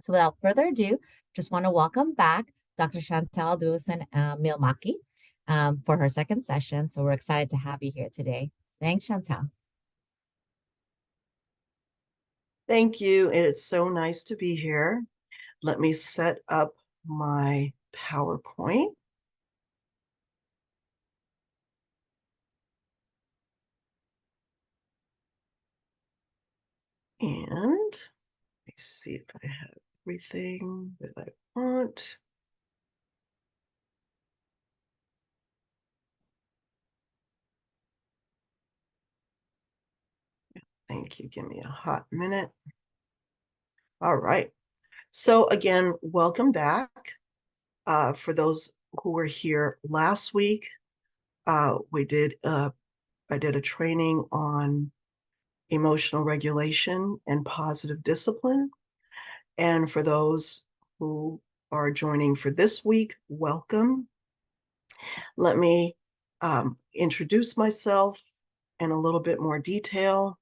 So without further ado, just want to welcome back Dr. Chantal Dubuisson-Myllymaki for her second session. So we're excited to have you here today. Thanks, Chantal. Thank you. And it's so nice to be here. Let me set up my PowerPoint. And let me see if I have everything that I want. Thank you. Give me a hot minute. All right. So again, welcome back. For those who were here last week, I did a training on emotional regulation and positive discipline. And for those who are joining for this week, welcome. Let me introduce myself in a little bit more detail.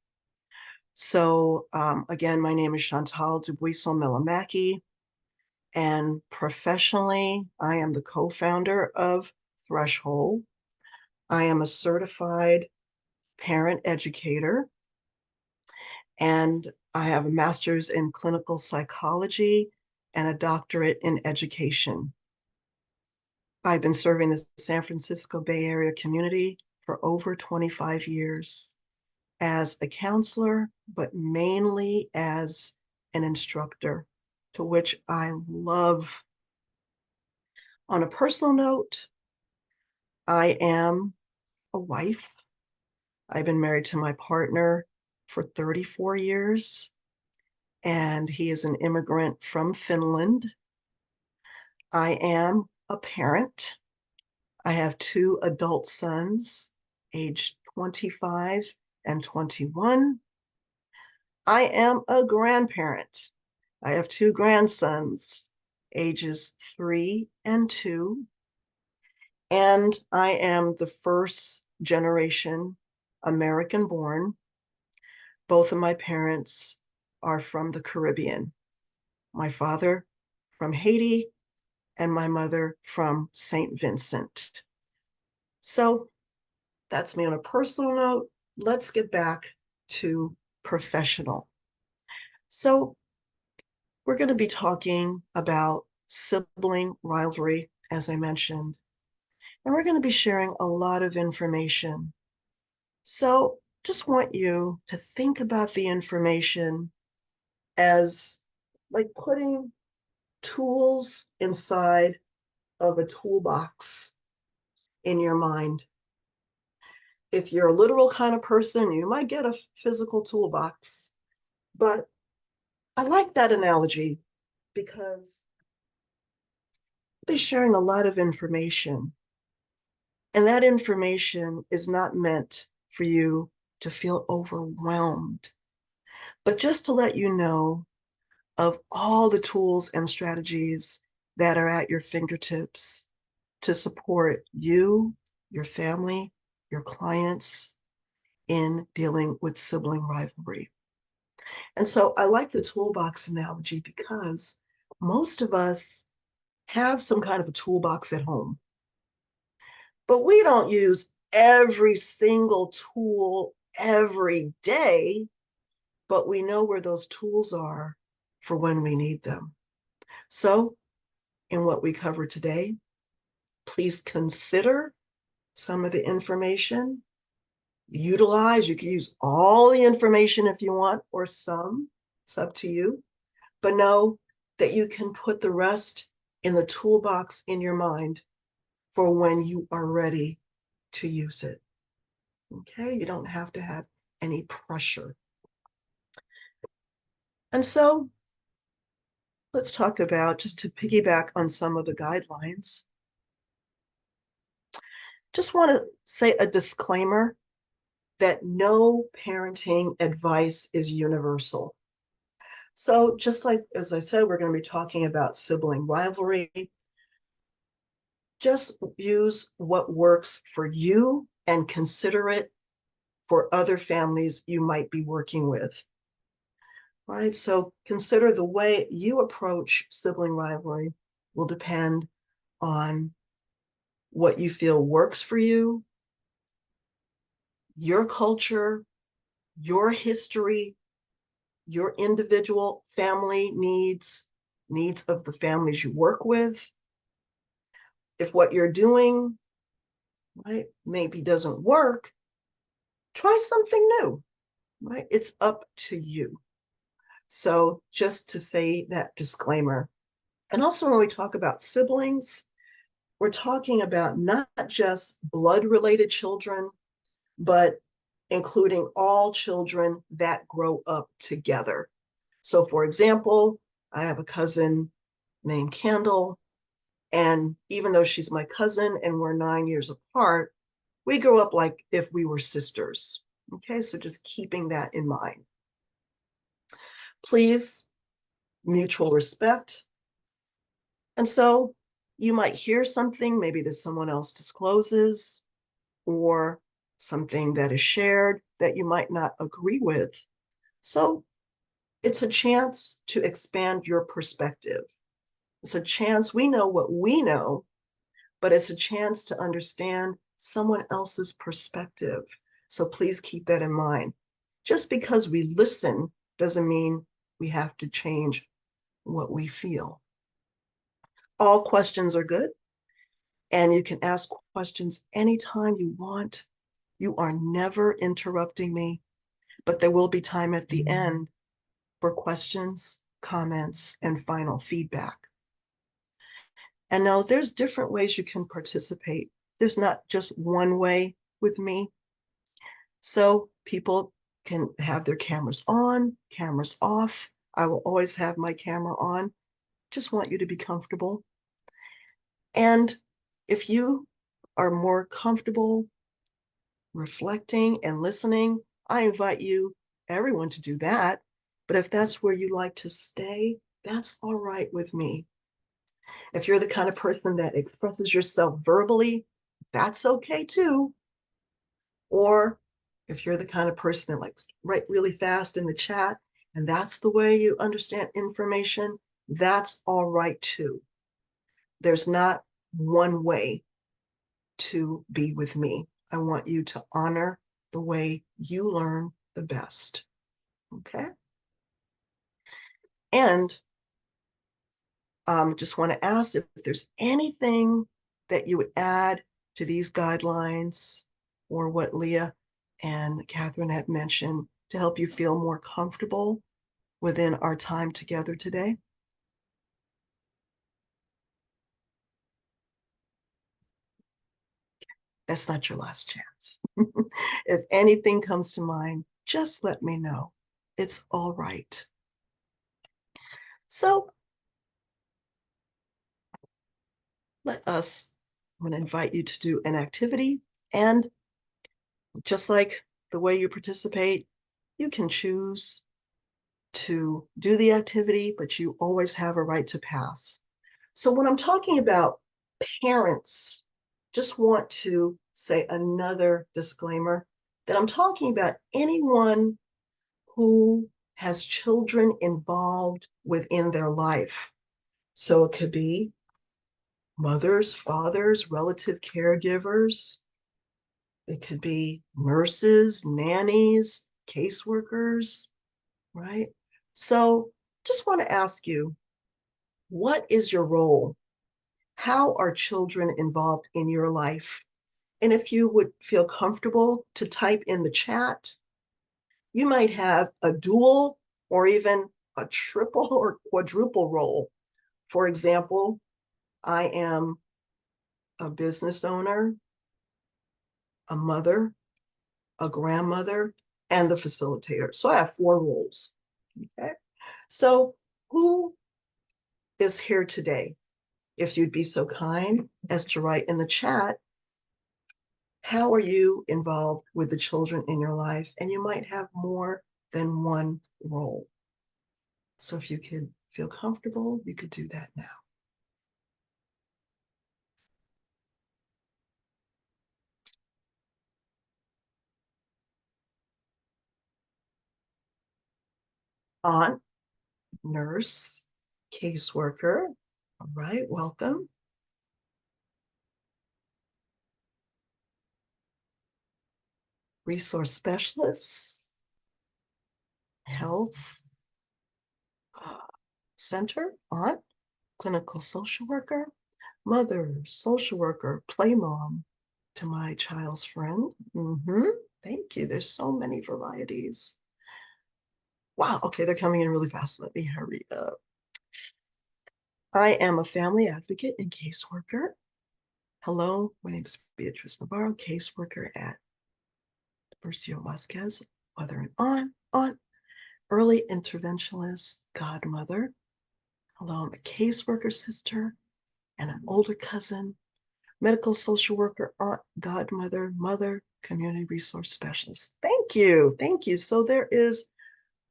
So again, my name is Chantal Dubuisson-Myllymaki, and professionally, I am the co-founder of Threshold. I am a certified parent educator, and I have a master's in clinical psychology and a doctorate in education. I've been serving the San Francisco Bay Area community for over 25 years as a counselor, but mainly as an instructor, to which I love. On a personal note, I am a wife. I've been married to my partner for 34 years, and he is an immigrant from Finland. I am a parent. I have two adult sons, aged 25 and 21. I am a grandparent. I have two grandsons, ages 3 and 2. And I am the first generation American born. Both of my parents are from the Caribbean. My father from Haiti and my mother from St. Vincent. So that's me on a personal note. Let's get back to professional. So we're going to be talking about sibling rivalry, as I mentioned, and we're going to be sharing a lot of information. So just want you to think about the information as like putting tools inside of a toolbox in your mind. If you're a literal kind of person, you might get a physical toolbox. But I like that analogy because they're sharing a lot of information. And that information is not meant for you to feel overwhelmed, but just to let you know of all the tools and strategies that are at your fingertips to support you, your family, your clients in dealing with sibling rivalry. And so I like the toolbox analogy because most of us have some kind of a toolbox at home, but we don't use every single tool every day, but we know where those tools are for when we need them. So in what we cover today, please consider some of the information. Utilize, you can use all the information if you want, or some, it's up to you. But know that you can put the rest in the toolbox in your mind for when you are ready to use it. Okay, you don't have to have any pressure. And so let's talk about, just to piggyback on some of the guidelines, just want to say a disclaimer that no parenting advice is universal. So just like, as I said, we're going to be talking about sibling rivalry. Just use what works for you and consider it for other families you might be working with. right? So consider the way you approach sibling rivalry will depend on what you feel works for you, your culture, your history, your individual family needs, needs of the families you work with. If what you're doing, right, maybe doesn't work, try something new, right? It's up to you. So just to say that disclaimer. And also when we talk about siblings, we're talking about not just blood-related children, but including all children that grow up together. So for example, I have a cousin named Kendall, and even though she's my cousin and we're 9 years apart, we grew up like if we were sisters. Okay, so just keeping that in mind. Please, mutual respect. And so you might hear something, maybe that someone else discloses, or something that is shared that you might not agree with. So it's a chance to expand your perspective. It's a chance, we know what we know, but it's a chance to understand someone else's perspective. So please keep that in mind. Just because we listen doesn't mean we have to change what we feel. All questions are good, and you can ask questions anytime you want. You are never interrupting me, but there will be time at the end for questions, comments, and final feedback. And now there's different ways you can participate. There's not just one way with me. So people can have their cameras on, cameras off. I will always have my camera on. Just want you to be comfortable. And if you are more comfortable reflecting and listening, I invite you, everyone, to do that. But if that's where you like to stay, that's all right with me. If you're the kind of person that expresses yourself verbally, that's okay too. Or if you're the kind of person that likes to write really fast in the chat, and that's the way you understand information, that's all right too. There's not one way to be with me. I want you to honor the way you learn the best. Okay? And just want to ask if there's anything that you would add to these guidelines or what Leah and Catherine had mentioned to help you feel more comfortable within our time together today. That's not your last chance. If anything comes to mind, just let me know. It's all right. So let us, I'm going to invite you to do an activity, and just like the way you participate, you can choose to do the activity, but you always have a right to pass. So when I'm talking about parents, just want to say another disclaimer that I'm talking about anyone who has children involved within their life. So it could be mothers, fathers, relative caregivers. It could be nurses, nannies, caseworkers, right? So just want to ask you, what is your role? How are children involved in your life? And if you would feel comfortable to type in the chat, you might have a dual or even a triple or quadruple role. For example, I am a business owner, a mother, a grandmother, and the facilitator. So I have 4 roles. Okay. So who is here today? If you'd be so kind as to write in the chat, how are you involved with the children in your life? And you might have more than one role. So if you could feel comfortable, you could do that now. On. nurse, caseworker. All right, welcome. Resource specialist, health center, aunt, clinical social worker, mother, social worker, play mom to my child's friend. Thank you. There's so many varieties. Wow. Okay, they're coming in really fast. Let me hurry up. I am a family advocate and caseworker. Hello, my name is Beatrice Navarro, caseworker at Versio Vasquez, mother and aunt, early interventionist, godmother. Hello, I'm a caseworker sister and an older cousin, medical social worker, aunt, godmother, mother, community resource specialist. Thank you. Thank you. So there is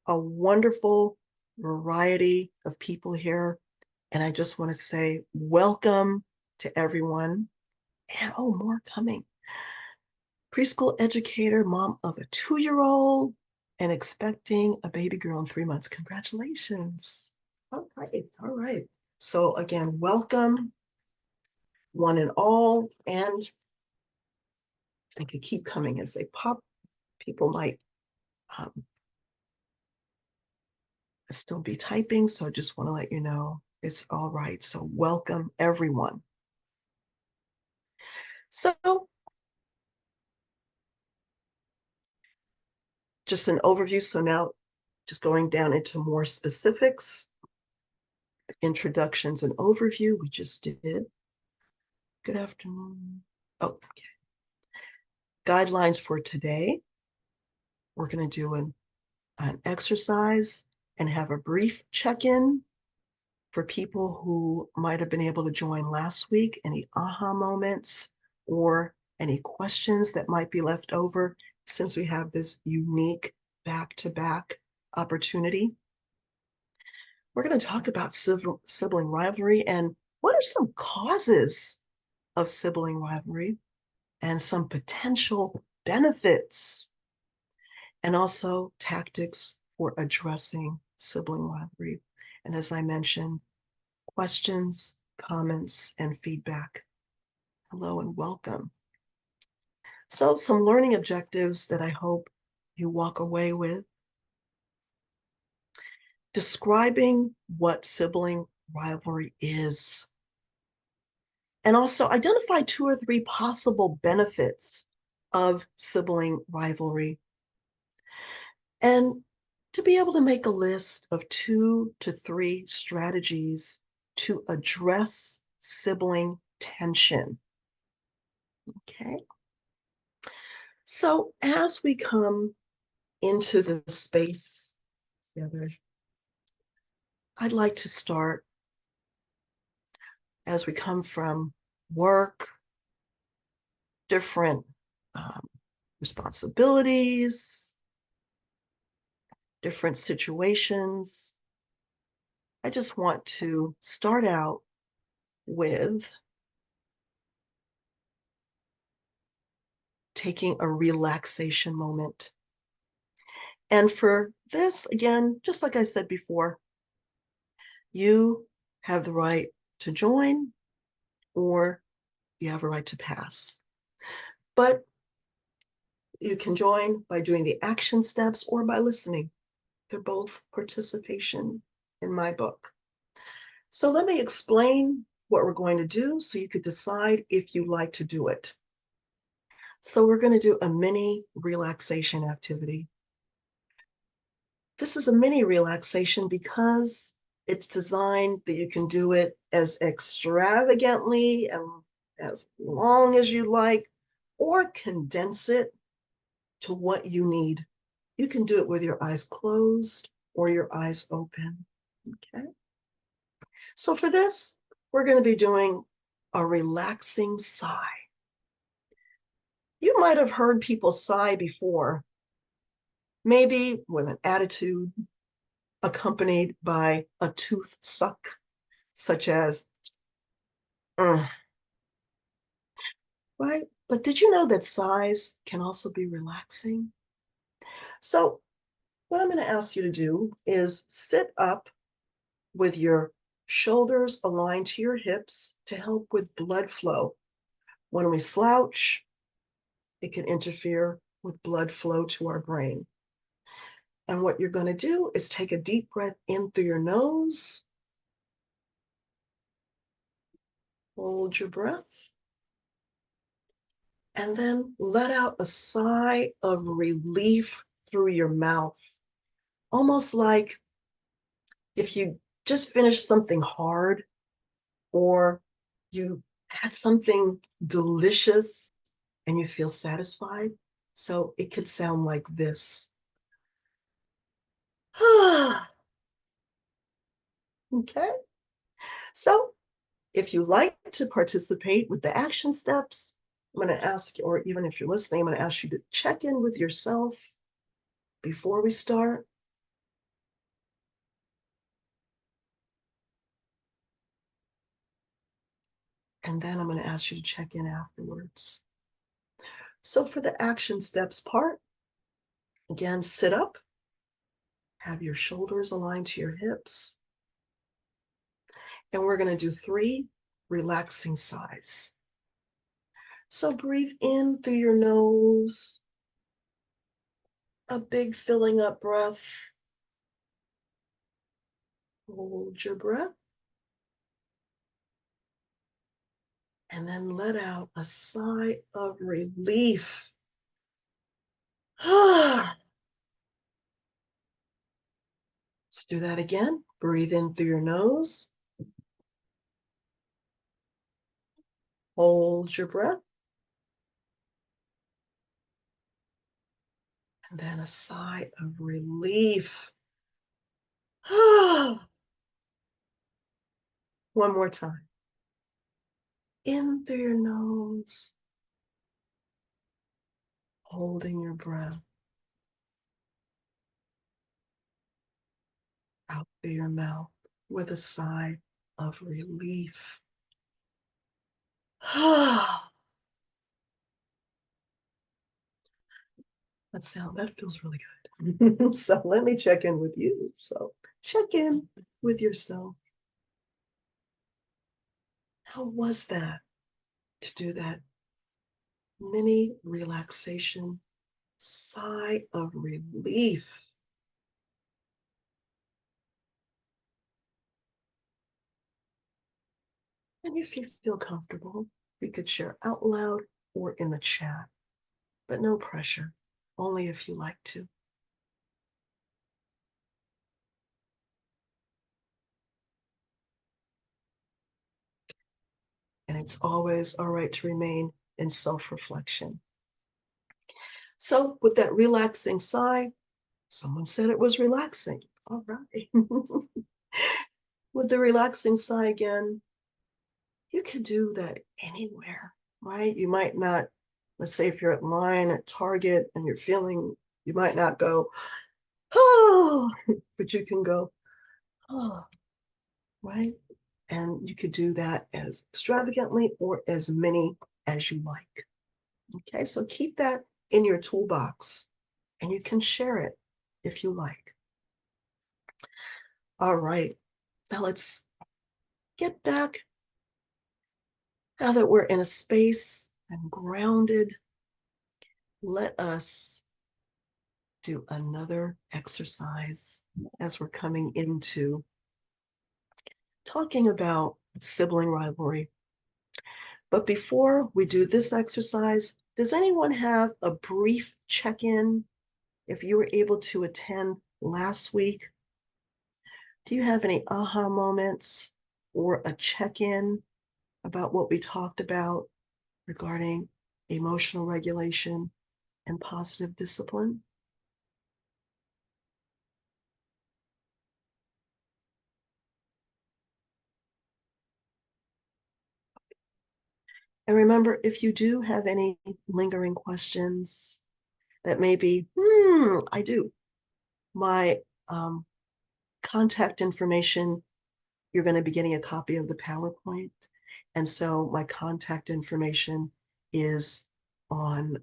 a wonderful variety of people here. And I just want to say welcome to everyone. And oh, more coming. Preschool educator, mom of a 2-year-old, and expecting a baby girl in 3 months. Congratulations. All right. All right. So again, welcome one and all. And they could keep coming as they pop. People might still be typing. So I just want to let you know it's all right. So welcome everyone. So just an overview. So now just going down into more specifics, introductions and overview. We just did. Good afternoon. Oh, okay. Guidelines for today. We're going to do an exercise and have a brief check-in for people who might have been able to join last week, any aha moments or any questions that might be left over since we have this unique back-to-back opportunity. We're going to talk about sibling rivalry and what are some causes of sibling rivalry and some potential benefits, and also tactics for addressing sibling rivalry. And as I mentioned, questions, comments, and feedback. Hello and welcome. So some learning objectives that I hope you walk away with. Describing what sibling rivalry is. And also identify 2 or 3 possible benefits of sibling rivalry. And to be able to make a list of 2 to 3 strategies to address sibling tension. Okay. So as we come into the space together, I'd like to start as we come from work, different responsibilities, different situations. I just want to start out with taking a relaxation moment. And for this, again, just like I said before, you have the right to join or you have a right to pass. But you can join by doing the action steps or by listening. They're both participation in my book. So let me explain what we're going to do so you could decide if you like to do it. So we're going to do a mini relaxation activity. This is a mini relaxation because it's designed that you can do it as extravagantly and as long as you like, or condense it to what you need. You can do it with your eyes closed or your eyes open. Okay. So for this, we're going to be doing a relaxing sigh. You might have heard people sigh before, maybe with an attitude accompanied by a tooth suck, such as, right? But did you know that sighs can also be relaxing? So what I'm going to ask you to do is sit up with your shoulders aligned to your hips to help with blood flow. When we slouch, it can interfere with blood flow to our brain. And what you're going to do is take a deep breath in through your nose. Hold your breath. And then let out a sigh of relief through your mouth. Almost like if you just finished something hard or you had something delicious and you feel satisfied. So it could sound like this. Okay. So if you like to participate with the action steps, I'm going to ask, or even if you're listening, I'm going to ask you to check in with yourself before we start. And then I'm going to ask you to check in afterwards. So for the action steps part, again, sit up, have your shoulders aligned to your hips. And we're going to do 3 relaxing sighs. So breathe in through your nose, a big filling up breath. Hold your breath. And then let out a sigh of relief. Let's do that again. Breathe in through your nose. Hold your breath. And then a sigh of relief. One more time. In through your nose. Holding your breath. Out through your mouth with a sigh of relief. That feels really good. So let me check in with you. So check in with yourself. How was that to do that mini relaxation sigh of relief? And if you feel comfortable, you could share out loud or in the chat, but no pressure, only if you like to. And it's always all right to remain in self-reflection. So with that relaxing sigh, someone said it was relaxing. All right. With the relaxing sigh again, you can do that anywhere, right? You might not, let's say if you're at line at Target and you're feeling, you might not go, oh, but you can go, oh, right? And you could do that as extravagantly or as many as you like. Okay, so keep that in your toolbox and you can share it if you like. All right, now let's get back. Now that we're in a space and grounded, let us do another exercise as we're coming into talking about sibling rivalry. But before we do this exercise, does anyone have a brief check-in if you were able to attend last week? Do you have any aha moments or a check-in about what we talked about regarding emotional regulation and positive discipline? And remember, if you do have any lingering questions that may be, I do. My contact information, you're going to be getting a copy of the PowerPoint. And so my contact information is on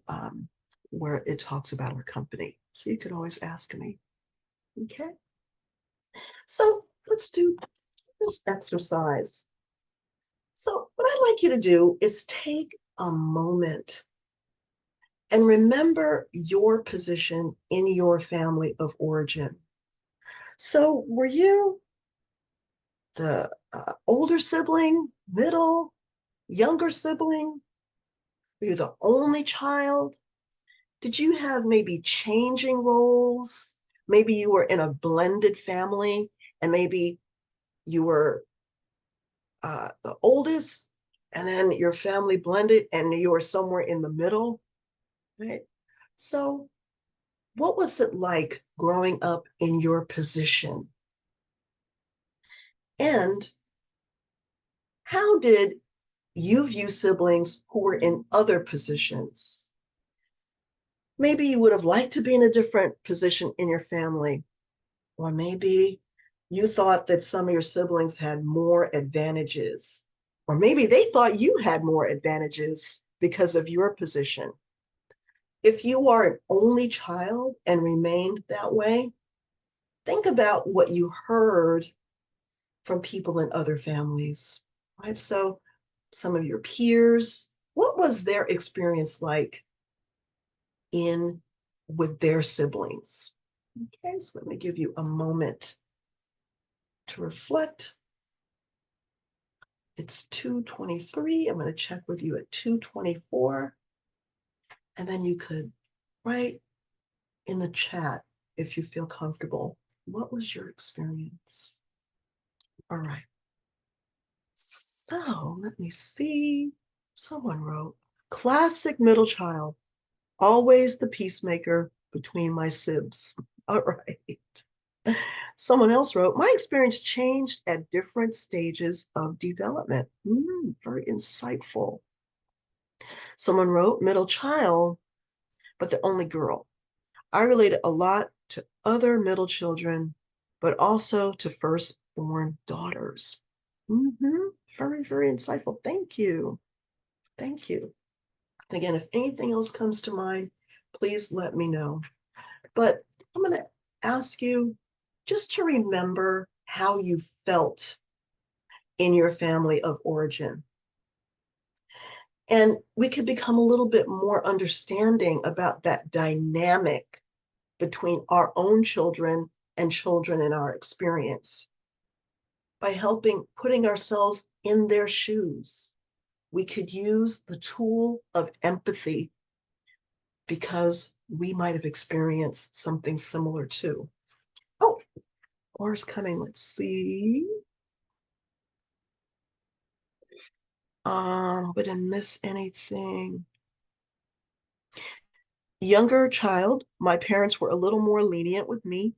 where it talks about our company. So you could always ask me. Okay. So let's do this exercise. So what I'd like you to do is take a moment and remember your position in your family of origin. So were you the older sibling, middle, younger sibling? Were you the only child? Did you have maybe changing roles? Maybe you were in a blended family and maybe you were the oldest and then your family blended and you were somewhere in the middle, right? So what was it like growing up in your position? And how did you view siblings who were in other positions? Maybe you would have liked to be in a different position in your family, or maybe you thought that some of your siblings had more advantages, or maybe they thought you had more advantages because of your position. If you are an only child and remained that way, think about what you heard from people in other families, right? So some of your peers, what was their experience like in with their siblings? Okay, so let me give you a moment to reflect. It's 2:23. I'm going to check with you at 2:24. And then you could write in the chat if you feel comfortable. What was your experience? All right. So let me see. Someone wrote, classic middle child, always the peacemaker between my sibs. All right. Someone else wrote, my experience changed at different stages of development. Very insightful. Someone wrote, middle child, but the only girl. I related a lot to other middle children, but also to firstborn daughters. Very, very insightful. Thank you. Thank you. And again, if anything else comes to mind, please let me know. But I'm going to ask you just to remember how you felt in your family of origin. And we could become a little bit more understanding about that dynamic between our own children and children in our experience. By putting ourselves in their shoes, we could use the tool of empathy because we might have experienced something similar too. Oh, Laura's coming. Let's see. We didn't miss anything. Younger child, my parents were a little more lenient with me.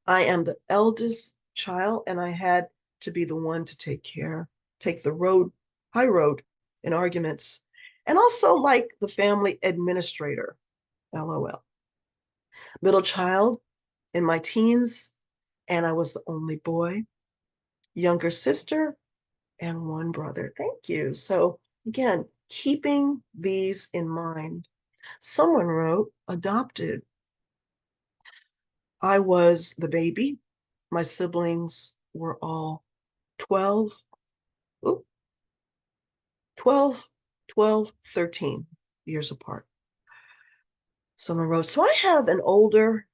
I am the eldest child, and I had to be the one to take the high road in arguments, and also like the family administrator. LOL. Middle child in my teens, and I was the only boy. Younger sister and one brother. Thank you. So again, keeping these in mind. Someone wrote, adopted. I was the baby. My siblings were all 12, 12, 12, 13 years apart. Someone wrote, so I have an older,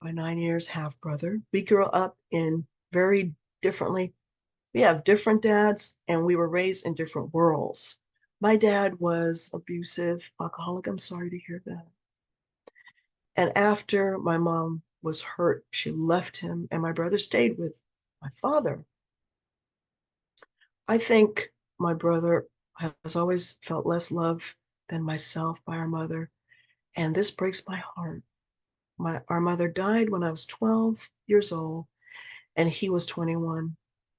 by 9 years, half brother. We grew up in very differently. We have different dads and we were raised in different worlds. My dad was abusive, alcoholic. I'm sorry to hear that. And after my mom was hurt, she left him and my brother stayed with my father. I think my brother has always felt less love than myself by our mother. And this breaks my heart. Our mother died when I was 12 years old and he was 21.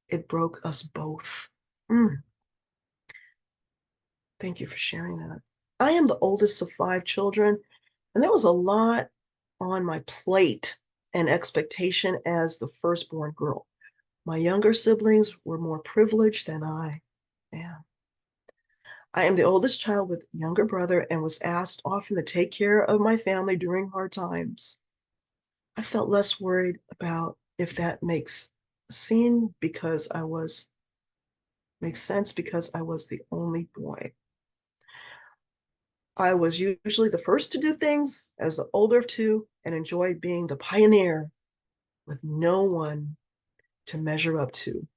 It broke us both. Thank you for sharing that. I am the oldest of 5 children, and there was a lot on my plate and expectation as the firstborn girl. My younger siblings were more privileged than I am. I am the oldest child with a younger brother and was asked often to take care of my family during hard times. I felt less worried about if that makes seen because makes sense because I was the only boy. I was usually the first to do things as the older of two and enjoyed being the pioneer with no one to measure up to.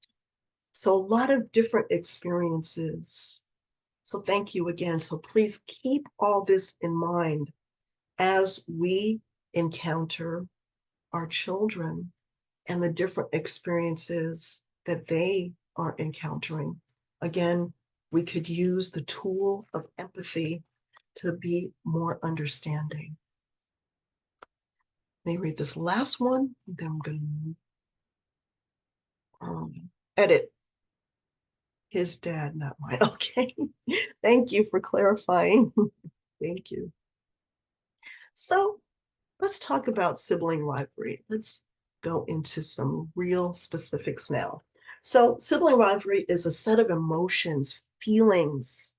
So a lot of different experiences. So thank you again. So please keep all this in mind as we encounter our children and the different experiences that they are encountering. Again, we could use the tool of empathy to be more understanding. Let me read this last one, and then I'm going to edit his dad, not mine. Okay. Thank you for clarifying. Thank you. So let's talk about sibling rivalry. Let's go into some real specifics now. So sibling rivalry is a set of emotions, feelings,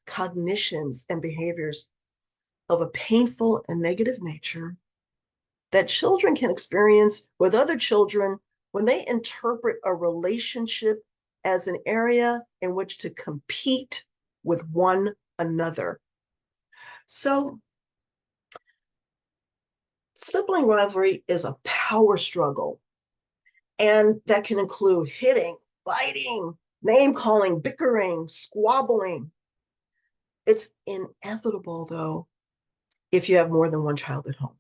cognitions, and behaviors of a painful and negative nature that children can experience with other children when they interpret a relationship as an area in which to compete with one another. So sibling rivalry is a power struggle, and that can include hitting, biting, name calling, bickering, squabbling. It's inevitable, though, if you have more than one child at home.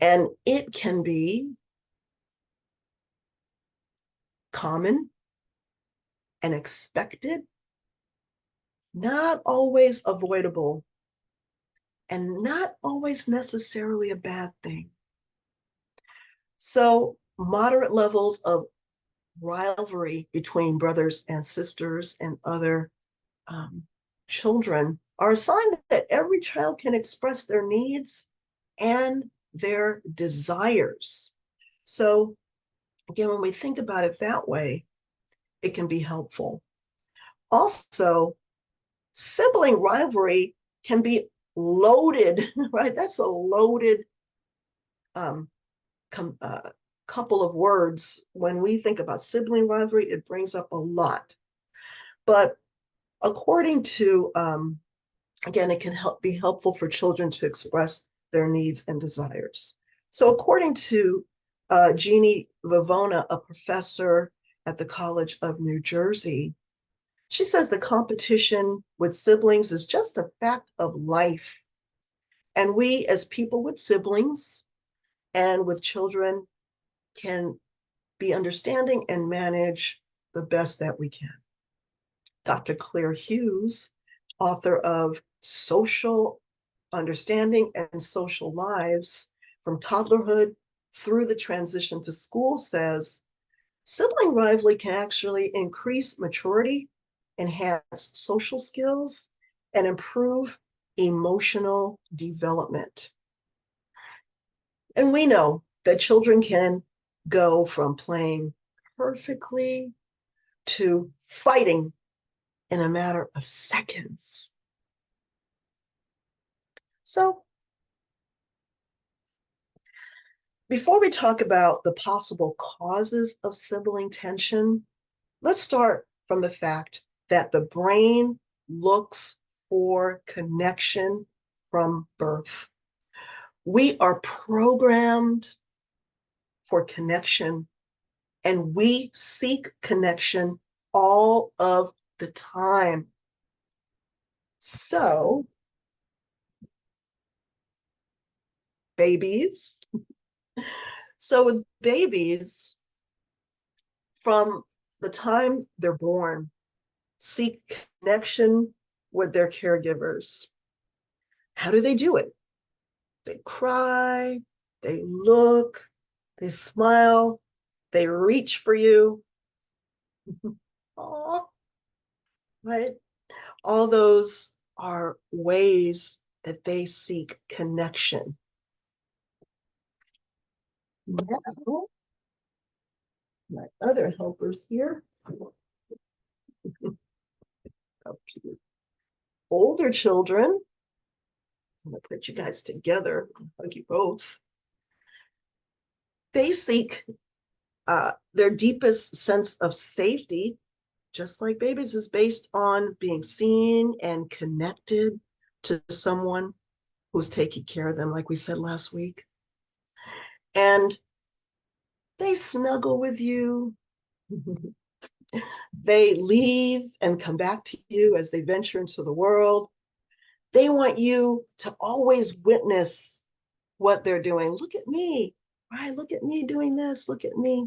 And it can be common and expected, not always avoidable, and not always necessarily a bad thing. So, moderate levels of rivalry between brothers and sisters and other children are a sign that every child can express their needs and their desires. So, again, when we think about it that way, it can be helpful. Also, sibling rivalry can be loaded, right? That's a loaded um, couple of words. When we think about sibling rivalry, it brings up a lot. But according to, again, it can be helpful for children to express their needs and desires. So according to Jeannie Vivona, a professor at the College of New Jersey, she says the competition with siblings is just a fact of life. And we, as people with siblings and with children, can be understanding and manage the best that we can. Dr. Claire Hughes, author of Social Understanding and Social Lives from Toddlerhood through the Transition to School, says sibling rivalry can actually increase maturity, enhance social skills, and improve emotional development. And we know that children can go from playing perfectly to fighting in a matter of seconds. So, before we talk about the possible causes of sibling tension, let's start from the fact that the brain looks for connection from birth. We are programmed for connection, and we seek connection all of the time. So, babies. So, with babies, from the time they're born, seek connection with their caregivers. How do they do it? They cry, they look, they smile, they reach for you. Aww, right? All those are ways that they seek connection. Now, my other helpers here. Older children, I'm going to put you guys together, hug you both. They seek Their deepest sense of safety, just like babies, is based on being seen and connected to someone who's taking care of them, like we said last week. And they snuggle with you. They leave and come back to you as they venture into the world. They want you to always witness what they're doing. Look at me, right? Look at me doing this. Look at me.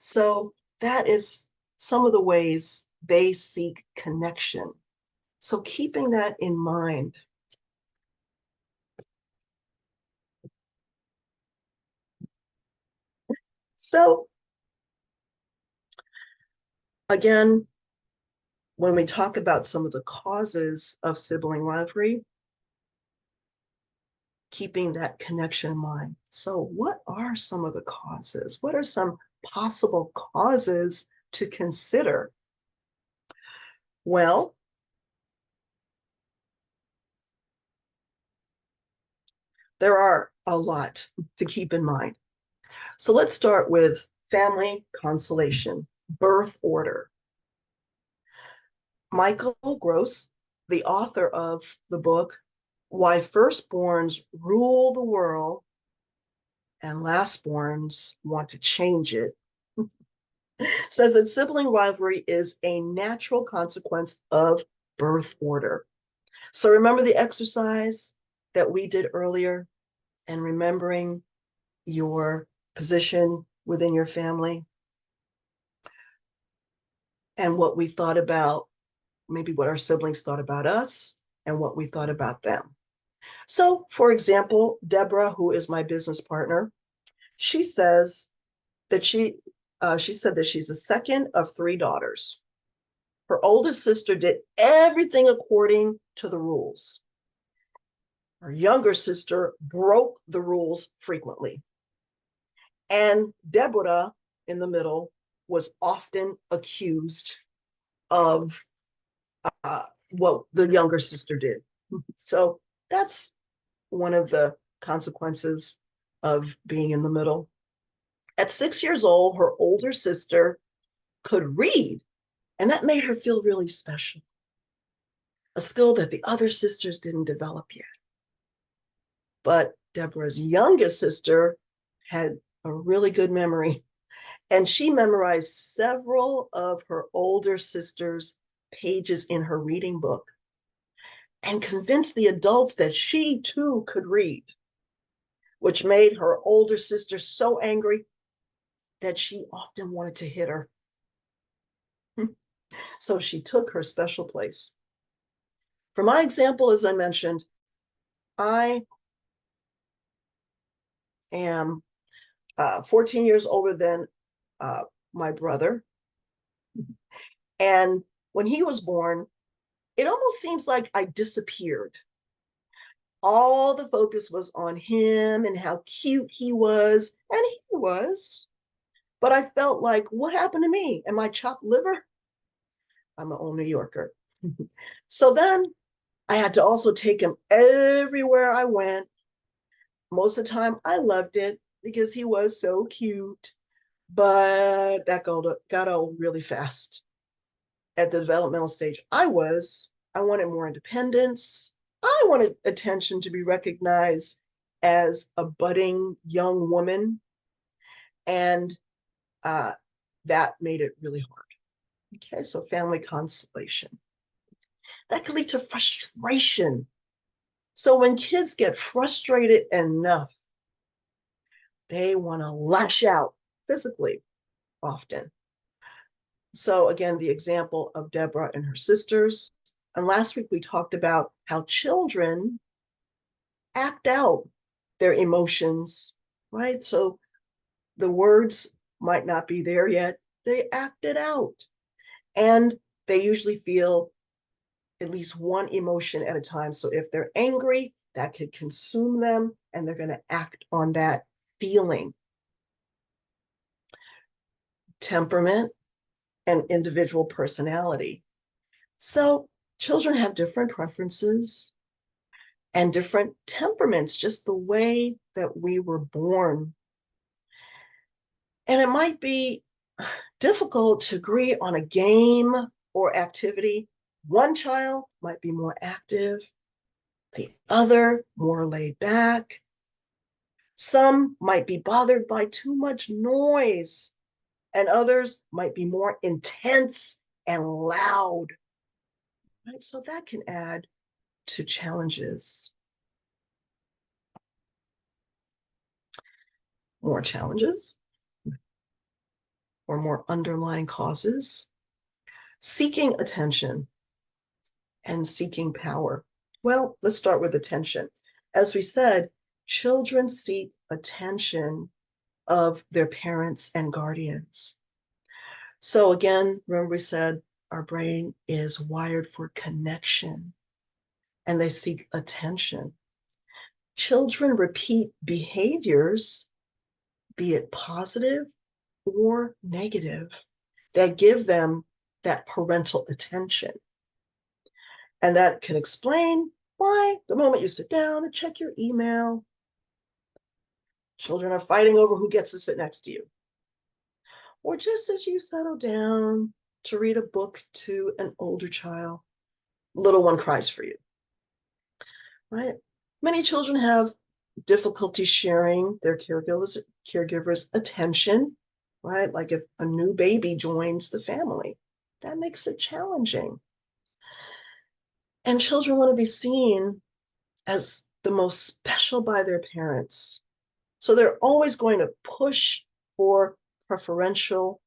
So that is some of the ways they seek connection. So keeping that in mind. So again, when we talk about some of the causes of sibling rivalry, keeping that connection in mind. So what are some of the causes? What are some possible causes to consider? Well, there are a lot to keep in mind. So let's start with family constellation, birth order. Michael Gross, the author of the book, Why Firstborns Rule the World and Lastborns Want to Change It, says that sibling rivalry is a natural consequence of birth order. So remember the exercise that we did earlier and remembering your position within your family and what we thought about, maybe what our siblings thought about us and what we thought about them. So, for example, Deborah, who is my business partner, she says that she said that she's the second of three daughters. Her oldest sister did everything according to the rules. Her younger sister broke the rules frequently. And Deborah, in the middle, was often accused of what the younger sister did. So that's one of the consequences of being in the middle. At 6 years old, her older sister could read, and that made her feel really special, a skill that the other sisters didn't develop yet. But Deborah's youngest sister had a really good memory, and she memorized several of her older sister's pages in her reading book and convinced the adults that she too could read, which made her older sister so angry that she often wanted to hit her. So she took her special place. For my example, as I mentioned, I am 14 years older than my brother. And when he was born, it almost seems like I disappeared. All the focus was on him and how cute he was, and he was. But I felt like, what happened to me? Am I chopped liver? I'm an old New Yorker. So then I had to also take him everywhere I went. Most of the time, I loved it because he was so cute, but that got old really fast. At the developmental stage I wanted more independence. I wanted attention to be recognized as a budding young woman, and that made it really hard. Okay, so family constellation. That can lead to frustration. So when kids get frustrated enough, they want to lash out physically often. So again, the example of Deborah and her sisters. And last week we talked about how children act out their emotions, right? So the words might not be there yet. They act it out. And they usually feel at least one emotion at a time. So if they're angry, that could consume them and they're going to act on that feeling. Temperament and individual personality. So children have different preferences and different temperaments, just the way that we were born. And it might be difficult to agree on a game or activity. One child might be more active, the other more laid back. Some might be bothered by too much noise, and others might be more intense and loud. Right? So that can add to challenges. More challenges or more underlying causes. Seeking attention and seeking power. Well, let's start with attention. As we said, children seek attention of their parents and guardians. So again, remember we said our brain is wired for connection and they seek attention. Children repeat behaviors, be it positive or negative, that give them that parental attention. And that can explain why the moment you sit down and check your email, children are fighting over who gets to sit next to you. Or just as you settle down to read a book to an older child, little one cries for you, right? Many children have difficulty sharing their caregivers' attention, right? Like if a new baby joins the family, that makes it challenging. And children want to be seen as the most special by their parents. So they're always going to push for preferential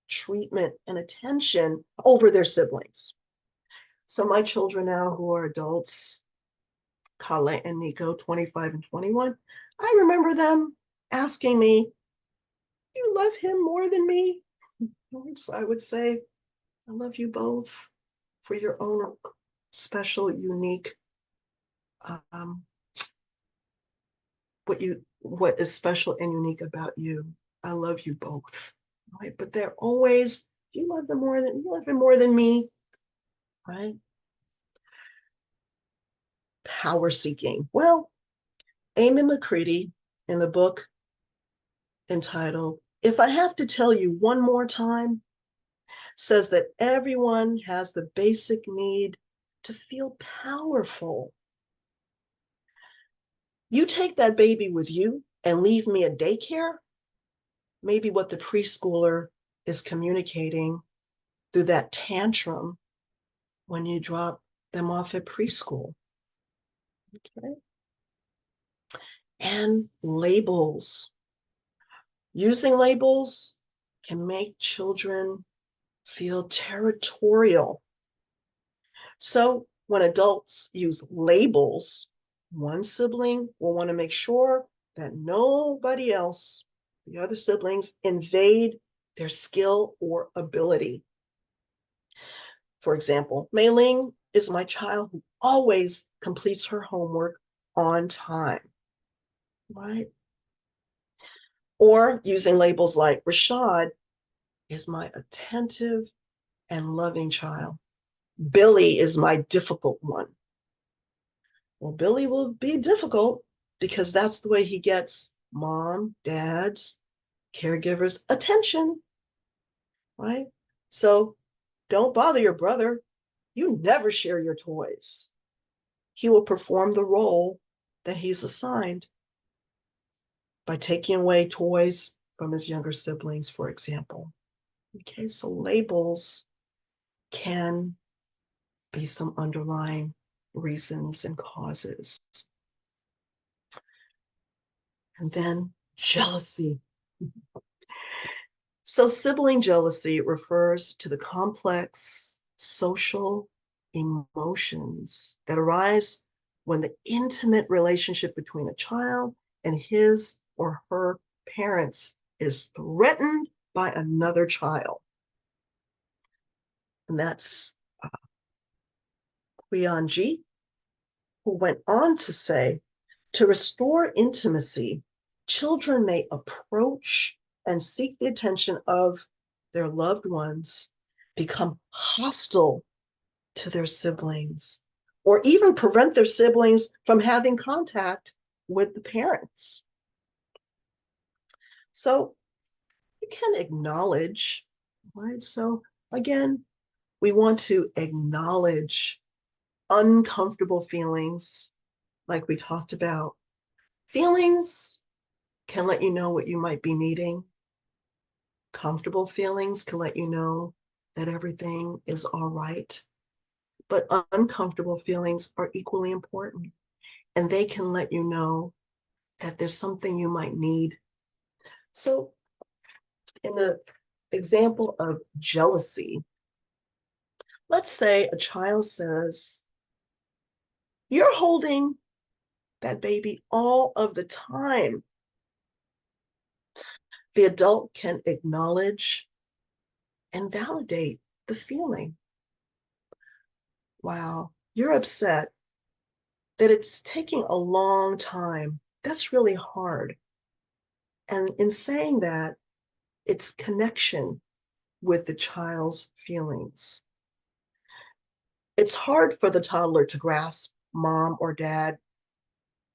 treatment and attention over their siblings. So my children now who are adults, Kale and Nico, 25 and 21, I remember them asking me, you love him more than me? So I would say, I love you both for your own special, unique, um, what is special and unique about you. I love you both, right? But they're always, you love him more than me, right? Power seeking. Well, Amy McCready in the book entitled If I Have to Tell You One More Time says that everyone has the basic need to feel powerful. You take that baby with you and leave me at daycare, maybe what the preschooler is communicating through that tantrum when you drop them off at preschool. Okay. And labels. Using labels can make children feel territorial. So when adults use labels, one sibling will want to make sure that nobody else, the other siblings, invade their skill or ability. For example, Mei Ling is my child who always completes her homework on time, right? Or using labels like Rashad is my attentive and loving child. Billy is my difficult one. Well, Billy will be difficult because that's the way he gets mom, dad's, caregivers' attention, right? So don't bother your brother. You never share your toys. He will perform the role that he's assigned by taking away toys from his younger siblings, for example. Okay, so labels can be some underlying reasons and causes. And then jealousy. So sibling jealousy refers to the complex social emotions that arise when the intimate relationship between a child and his or her parents is threatened by another child. And that's Qianji, who went on to say, to restore intimacy, children may approach and seek the attention of their loved ones, become hostile to their siblings, or even prevent their siblings from having contact with the parents. So can acknowledge, right? So again, we want to acknowledge uncomfortable feelings, like we talked about. Feelings can let you know what you might be needing. Comfortable feelings can let you know that everything is all right. But uncomfortable feelings are equally important, and they can let you know that there's something you might need. So, in the example of jealousy, let's say a child says, "You're holding that baby all of the time." The adult can acknowledge and validate the feeling. Wow, you're upset that it's taking a long time. That's really hard. And in saying that, it's connection with the child's feelings. It's hard for the toddler to grasp mom or dad,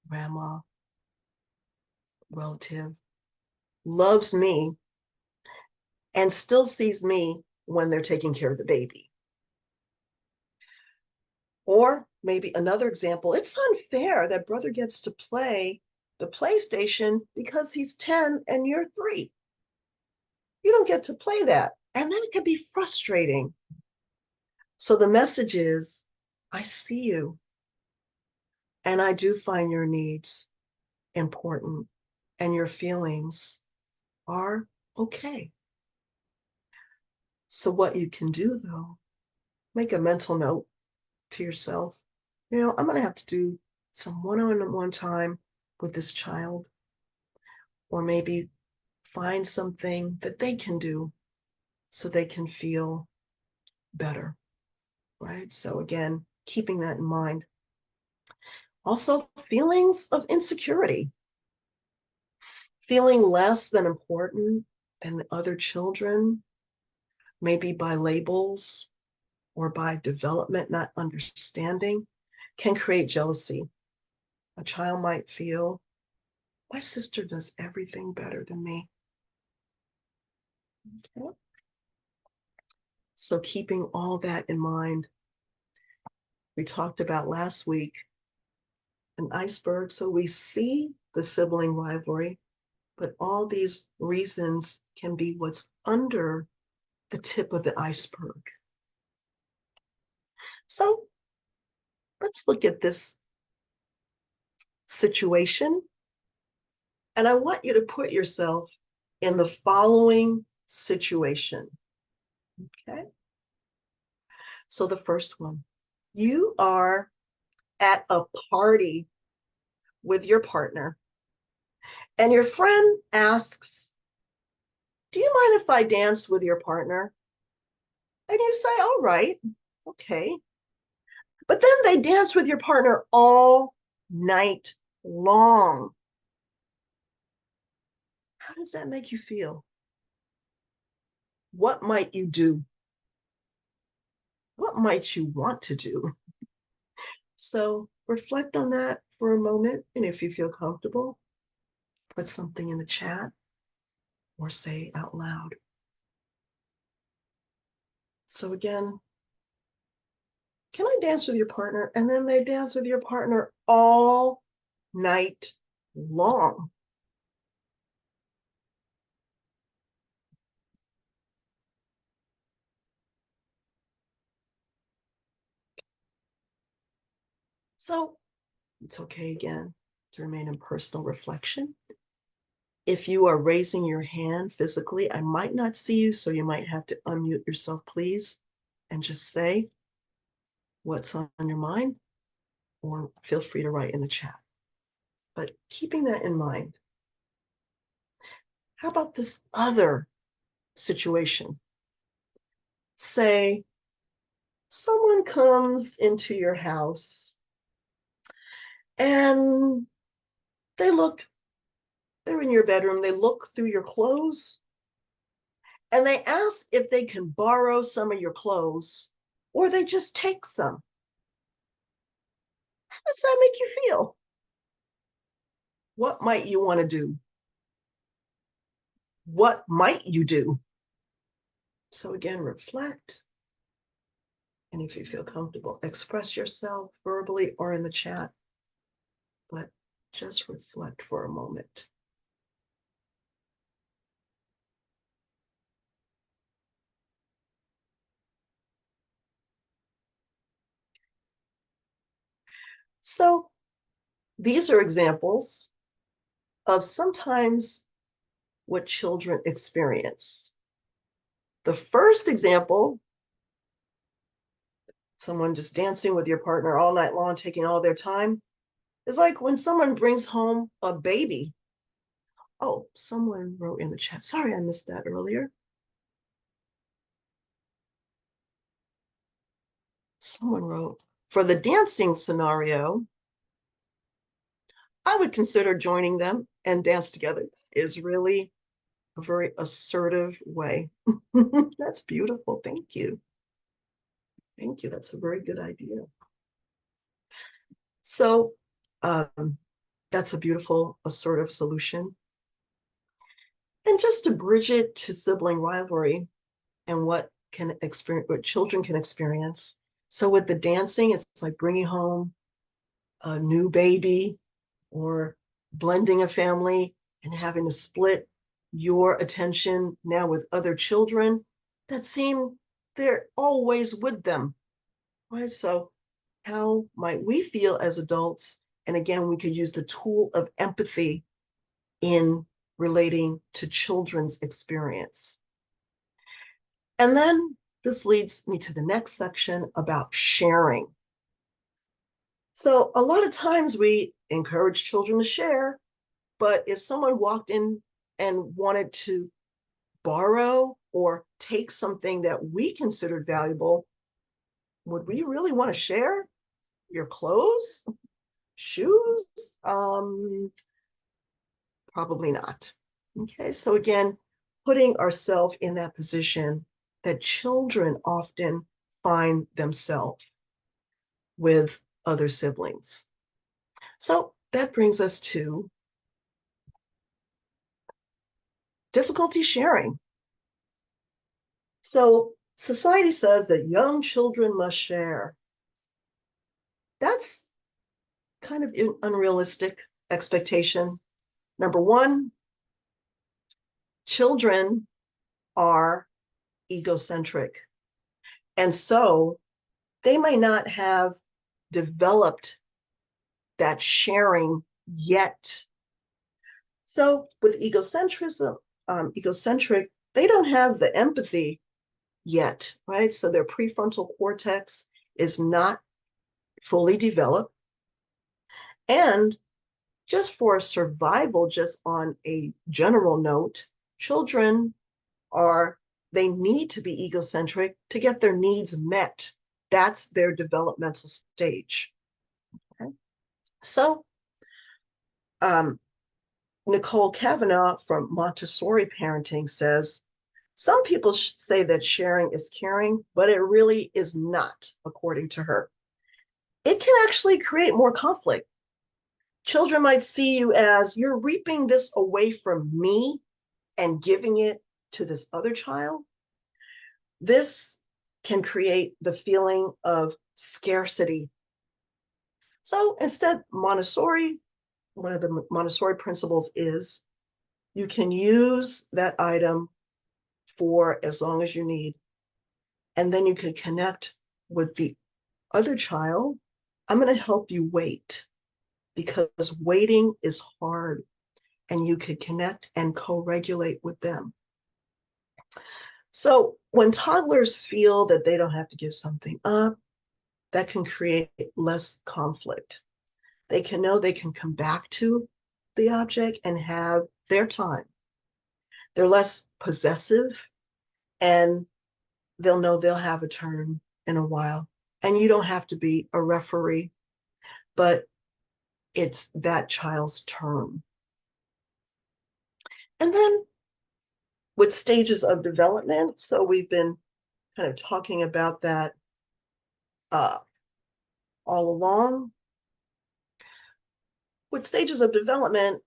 grandma, relative, loves me and still sees me when they're taking care of the baby. Or maybe another example, it's unfair that brother gets to play the PlayStation because he's 10 and you're 3. You don't get to play that. And that can be frustrating. So the message is, I see you, and I do find your needs important, and your feelings are okay. So what you can do, though, make a mental note to yourself. I'm going to have to do some one-on-one time with this child, or maybe find something that they can do so they can feel better, right? So again, keeping that in mind. Also, feelings of insecurity, feeling less than important than other children, maybe by labels or by development not understanding, can create jealousy. A child might feel, my sister does everything better than me. Okay. So keeping all that in mind, we talked about last week an iceberg. So we see the sibling rivalry, but all these reasons can be what's under the tip of the iceberg. So let's look at this situation. And I want you to put yourself in the following situation. Okay. So the first one, you are at a party with your partner, and your friend asks, do you mind if I dance with your partner? And you say, all right, okay. But then they dance with your partner all night long. How does that make you feel? What might you do? What might you want to do? So reflect on that for a moment. And if you feel comfortable, put something in the chat or say out loud. So again, can I dance with your partner? And then they dance with your partner all night long. So it's okay again to remain in personal reflection. If you are raising your hand physically, I might not see you, so you might have to unmute yourself, please, and just say what's on your mind, or feel free to write in the chat. But keeping that in mind, how about this other situation? Say someone comes into your house and they're in your bedroom, they look through your clothes and they ask if they can borrow some of your clothes or they just take some. How does that make you feel? What might you want to do? What might you do? So again, reflect. And if you feel comfortable, express yourself verbally or in the chat, but just reflect for a moment. So these are examples of sometimes what children experience. The first example, someone just dancing with your partner all night long, taking all their time, is like when someone brings home a baby. Oh, someone wrote in the chat. Sorry, I missed that earlier. Someone wrote, for the dancing scenario, I would consider joining them and dance together. Is really a very assertive way. That's beautiful. Thank you. Thank you. That's a very good idea. So that's a beautiful, assertive solution. And just to bridge it to sibling rivalry and what children can experience. So with the dancing, it's like bringing home a new baby or blending a family and having to split your attention now with other children that seem they're always with them, right? So how might we feel as adults? And again, we could use the tool of empathy in relating to children's experience. And then this leads me to the next section about sharing. So a lot of times we encourage children to share, but if someone walked in and wanted to borrow or take something that we considered valuable, would we really want to share your clothes, shoes? Probably not. Okay, so again, putting ourselves in that position that children often find themselves with other siblings. So that brings us to difficulty sharing. So society says that young children must share. That's kind of an unrealistic expectation. Number one, children are egocentric. And so they may not have developed that sharing yet. So with egocentric, they don't have the empathy yet, right? So their prefrontal cortex is not fully developed. And just for survival, just on a general note, children they need to be egocentric to get their needs met. That's their developmental stage. Okay? So Nicole Kavanaugh from Montessori Parenting says, some people say that sharing is caring, but it really is not, according to her. It can actually create more conflict. Children might see you as you're reaping this away from me and giving it to this other child. This can create the feeling of scarcity. So instead, one of the Montessori principles is you can use that item for as long as you need. And then you can connect with the other child. I'm going to help you wait because waiting is hard, and you could connect and co-regulate with them. So when toddlers feel that they don't have to give something up, that can create less conflict. They can know they can come back to the object and have their time. They're less possessive, and they'll know they'll have a turn in a while. And you don't have to be a referee, but it's that child's turn. And then with stages of development, so we've been kind of talking about that all along. With stages of development,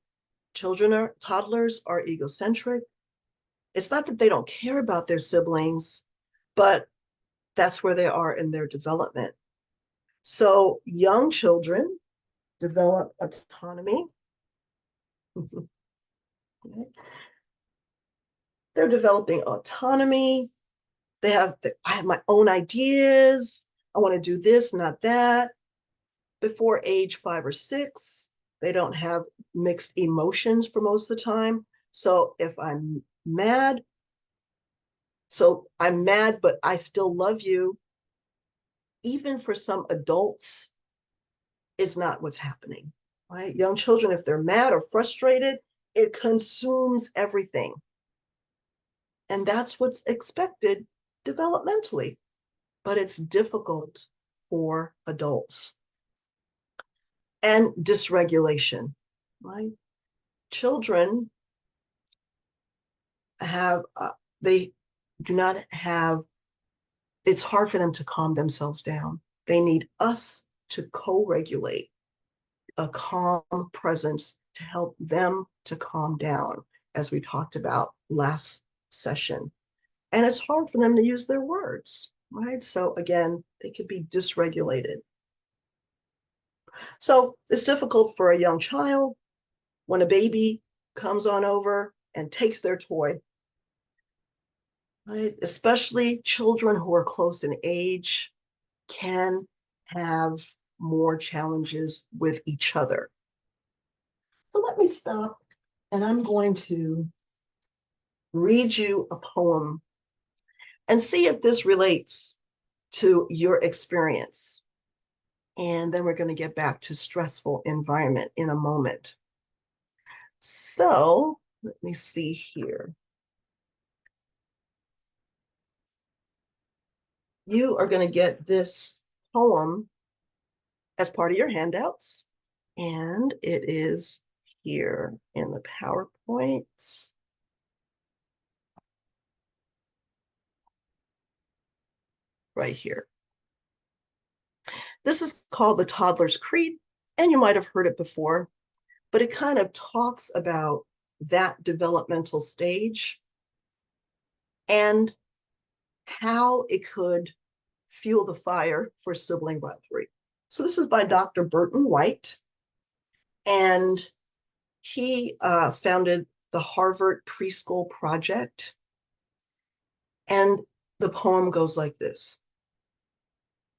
toddlers are egocentric. It's not that they don't care about their siblings, but that's where they are in their development. So young children develop autonomy. They're developing autonomy. I have my own ideas. I want to do this, not that. Before age 5 or 6, they don't have mixed emotions for most of the time. So if I'm mad, but I still love you, even for some adults, is not what's happening, right? Young children, if they're mad or frustrated, it consumes everything. And that's what's expected developmentally, but it's difficult for adults. And dysregulation, right? Children they do not have, it's hard for them to calm themselves down. They need us to co-regulate a calm presence to help them to calm down, as we talked about last session. And it's hard for them to use their words, right? So again, they could be dysregulated. So it's difficult for a young child when a baby comes on over and takes their toy, right? Especially children who are close in age can have more challenges with each other. So let me stop, and I'm going to read you a poem and see if this relates to your experience. And then we're going to get back to stressful environment in a moment. So let me see here. You are going to get this poem as part of your handouts, and it is here in the PowerPoints. Right here. This is called the Toddler's Creed, and you might have heard it before, but it kind of talks about that developmental stage and how it could fuel the fire for sibling rivalry. So this is by Dr. Burton White, and he founded the Harvard Preschool Project. And the poem goes like this: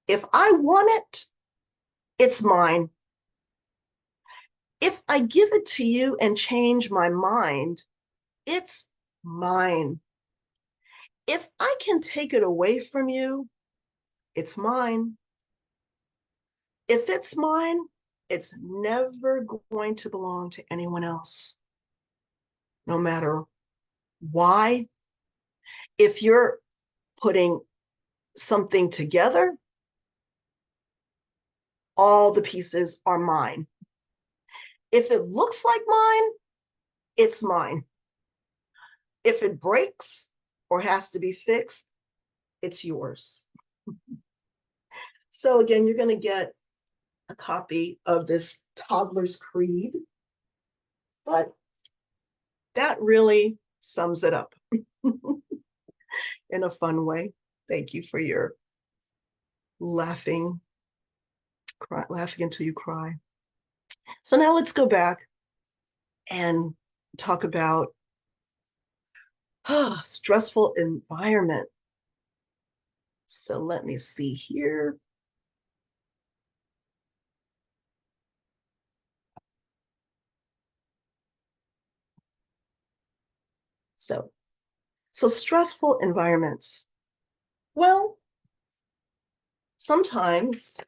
if I want it, it's mine. If I give it to you and change my mind, it's mine. If I can take it away from you, it's mine. If it's mine, it's never going to belong to anyone else, no matter why. If you're putting something together, all the pieces are mine. If it looks like mine, it's mine. If it breaks or has to be fixed, it's yours. So again, you're going to get a copy of this Toddler's Creed, but that really sums it up in a fun way. Thank you for your laughing until you cry. So now let's go back and talk about stressful environment. So let me see here. So stressful environments. Well, sometimes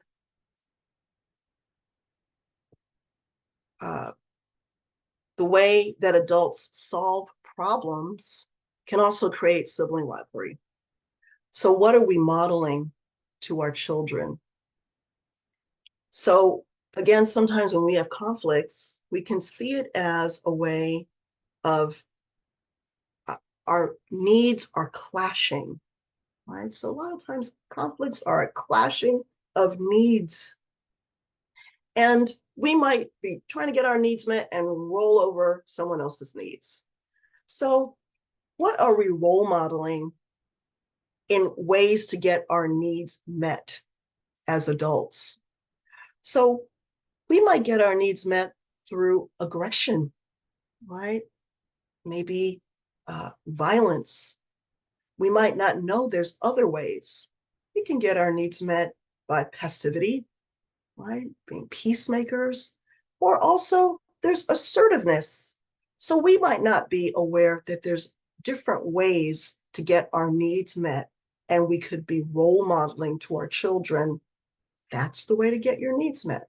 the way that adults solve problems can also create sibling rivalry. So what are we modeling to our children? So again, sometimes when we have conflicts, we can see it as a way of our needs are clashing, right? So a lot of times conflicts are a clashing of needs. And we might be trying to get our needs met and roll over someone else's needs. So what are we role modeling in ways to get our needs met as adults? So we might get our needs met through aggression, right? Maybe violence. We might not know there's other ways. We can get our needs met by passivity, right? Being peacemakers, or also there's assertiveness. So we might not be aware that there's different ways to get our needs met, and we could be role modeling to our children. That's the way to get your needs met.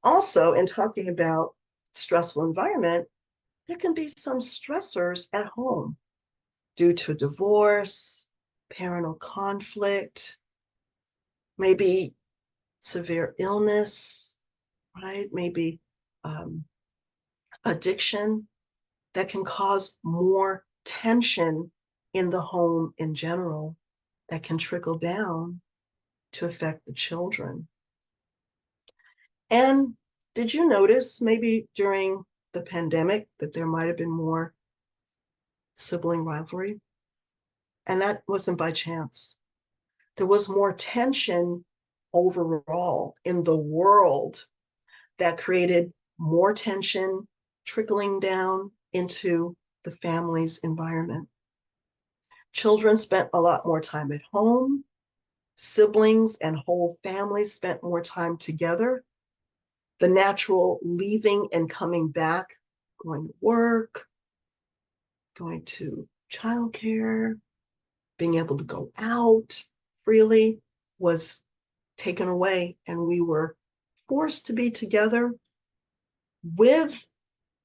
Also, in talking about stressful environment, there can be some stressors at home due to divorce, parental conflict, maybe severe illness, right? Maybe um, addiction that can cause more tension in the home in general that can trickle down to affect the children. And did you notice maybe during the pandemic that there might have been more sibling rivalry? And that wasn't by chance. There was more tension overall in the world that created more tension trickling down into the family's environment. Children spent a lot more time at home. Siblings and whole families spent more time together. The natural leaving and coming back, going to work, going to childcare, being able to go out freely was taken away, and we were forced to be together with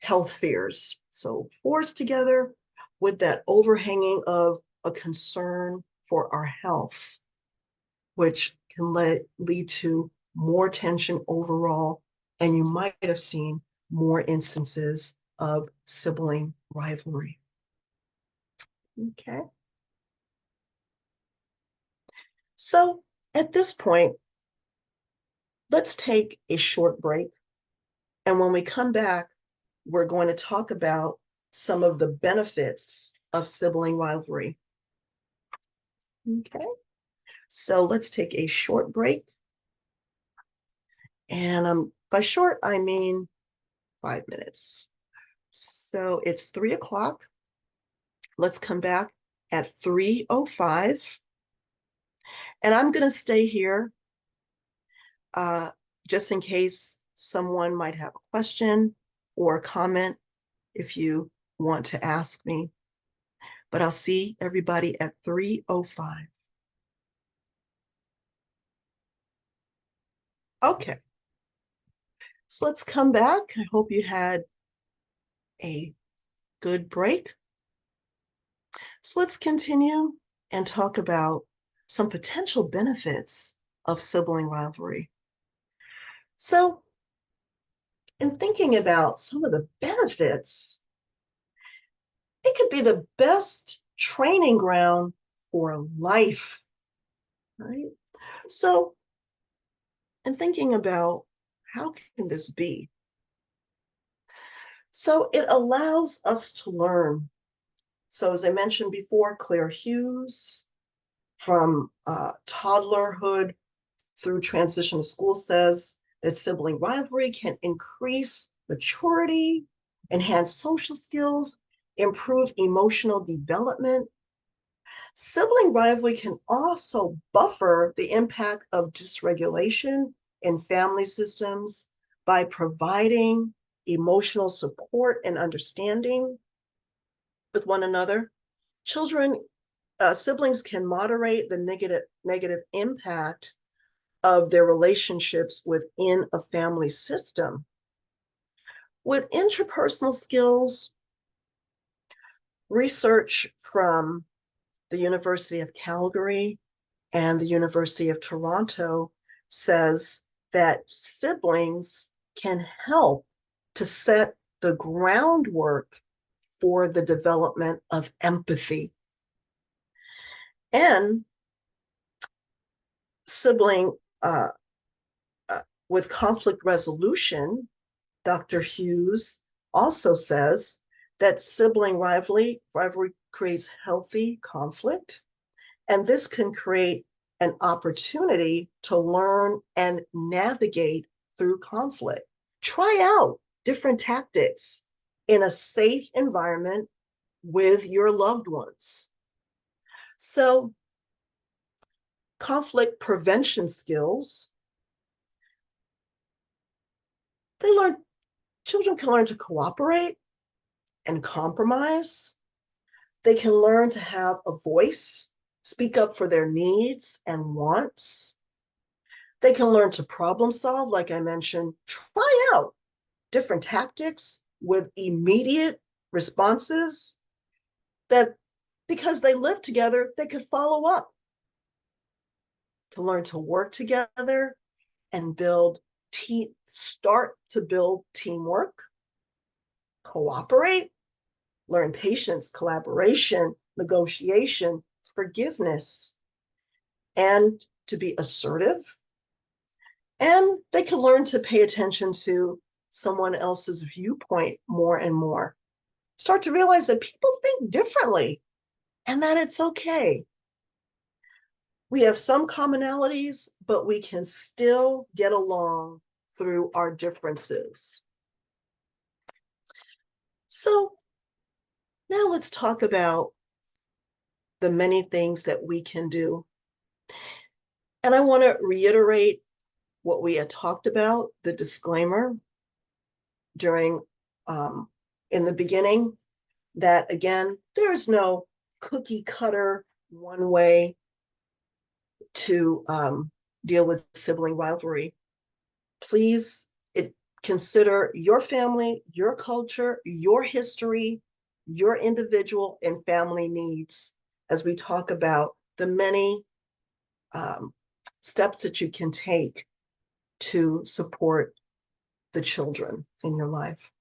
health fears. So forced together with that overhanging of a concern for our health, which can lead to more tension overall. And you might have seen more instances of sibling rivalry. Okay. So at this point, let's take a short break. And when we come back, we're going to talk about some of the benefits of sibling rivalry. Okay. So let's take a short break. And by short, I mean 5 minutes. So it's 3 o'clock. Let's come back at 3:05. And I'm going to stay here just in case someone might have a question or a comment if you want to ask me. But I'll see everybody at 3:05. Okay. So let's come back. I hope you had a good break. So let's continue and talk about some potential benefits of sibling rivalry. So, in thinking about some of the benefits, it could be the best training ground for life, right? So, in thinking about how can this be? So, it allows us to learn. So, as I mentioned before, Claire Hughes from toddlerhood through transition to school says that sibling rivalry can increase maturity, enhance social skills, improve emotional development. Sibling rivalry can also buffer the impact of dysregulation in family systems by providing emotional support and understanding with one another. Siblings can moderate the negative impact of their relationships within a family system. With interpersonal skills, research from the University of Calgary and the University of Toronto says that siblings can help to set the groundwork for the development of empathy. And sibling with conflict resolution, Dr. Hughes also says that sibling rivalry creates healthy conflict, and this can create an opportunity to learn and navigate through conflict. Try out different tactics in a safe environment with your loved ones. So, conflict prevention skills, children can learn to cooperate and compromise. They can learn to have a voice, speak up for their needs and wants. They can learn to problem solve, like I mentioned, try out different tactics with immediate responses that, because they live together, they could follow up. To learn to work together and start to build teamwork, cooperate, learn patience, collaboration, negotiation, forgiveness, and to be assertive. And they can learn to pay attention to someone else's viewpoint more and more. Start to realize that people think differently and that it's okay. We have some commonalities, but we can still get along through our differences. So now let's talk about the many things that we can do. And I want to reiterate what we had talked about, the disclaimer during in the beginning, that again, there's no cookie cutter one way to deal with sibling rivalry. Please consider your family, your culture, your history, your individual and family needs as we talk about the many steps that you can take to support the children in your life.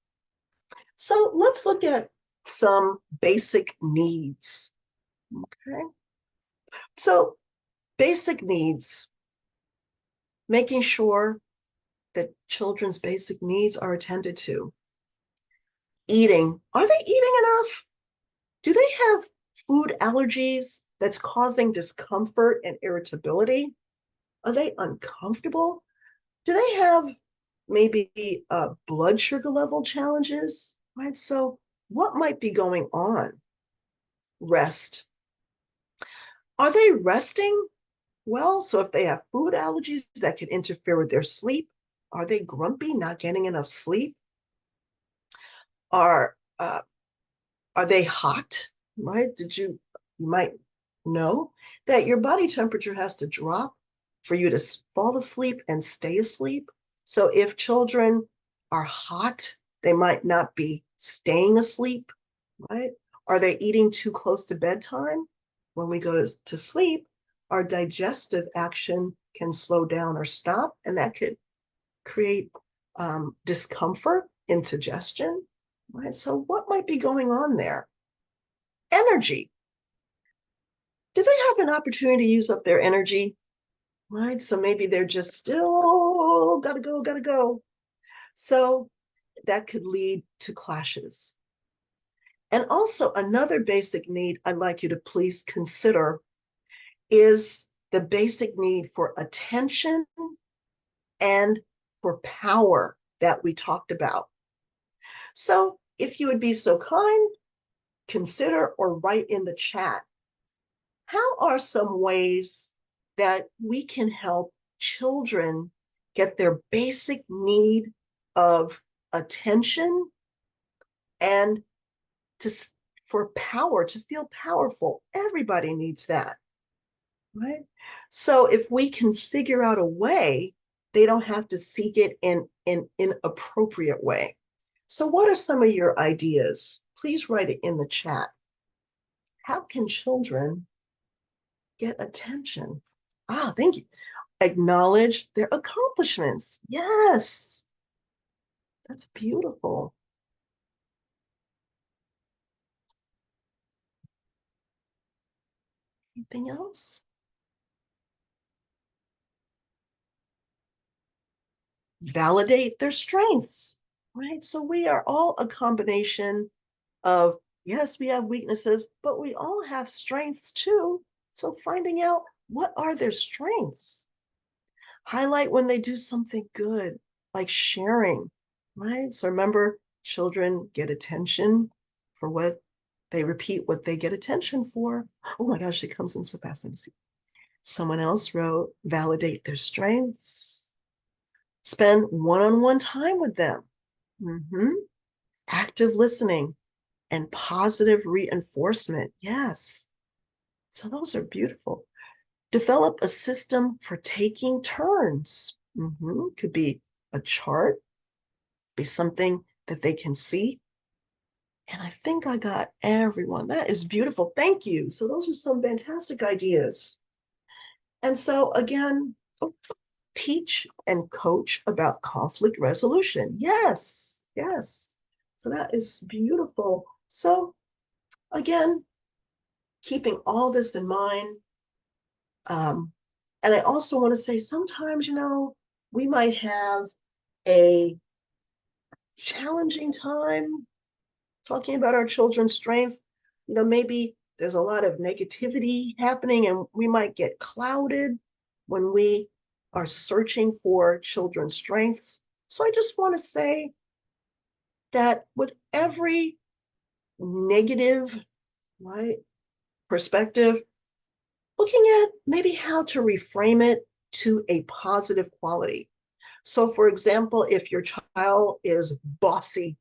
So let's look at some basic needs. Okay. So basic needs, making sure that children's basic needs are attended to. Eating, are they eating enough? Do they have food allergies that's causing discomfort and irritability? Are they uncomfortable? Do they have maybe blood sugar level challenges? Right. So what might be going on? Rest. Are they resting well? So if they have food allergies that could interfere with their sleep, are they grumpy, not getting enough sleep? Are they hot? Right? You might know that your body temperature has to drop for you to fall asleep and stay asleep. So if children are hot, they might not be staying asleep, right? Are they eating too close to bedtime? When we go to sleep, our digestive action can slow down or stop, and that could create discomfort, indigestion, right? So what might be going on there? Energy. Do they have an opportunity to use up their energy? Right? So maybe they're just still gotta go, gotta go. So that could lead to clashes. And also another basic need I'd like you to please consider is the basic need for attention and for power that we talked about. So if you would be so kind, consider or write in the chat, how are some ways that we can help children get their basic need of attention and to for power, to feel powerful? Everybody needs that, right? So if we can figure out a way, they don't have to seek it in an inappropriate way. So what are some of your ideas? Please write it in the chat. How can children get attention? Ah, thank you. Acknowledge their accomplishments. Yes, that's beautiful. Anything else? Validate their strengths, right? So we are all a combination of, yes, we have weaknesses, but we all have strengths too. So finding out what are their strengths. Highlight when they do something good, like sharing, right? So remember, children get attention for what they repeat what they get attention for. Oh my gosh, it comes in so fast. Let me see. Someone else wrote, validate their strengths, spend one-on-one time with them. Active listening and positive reinforcement. Yes. So those are beautiful. Develop a system for taking turns. Could be a chart, be something that they can see. And I think I got everyone. That is beautiful. Thank you. So those are some fantastic ideas. And so again, teach and coach about conflict resolution. Yes, yes. So that is beautiful. So again, keeping all this in mind, and I also want to say sometimes, we might have a challenging time talking about our children's strength. Maybe there's a lot of negativity happening and we might get clouded when we are searching for children's strengths. So I just want to say that with every negative, right, perspective, looking at maybe how to reframe it to a positive quality. So, for example, if your child is bossy,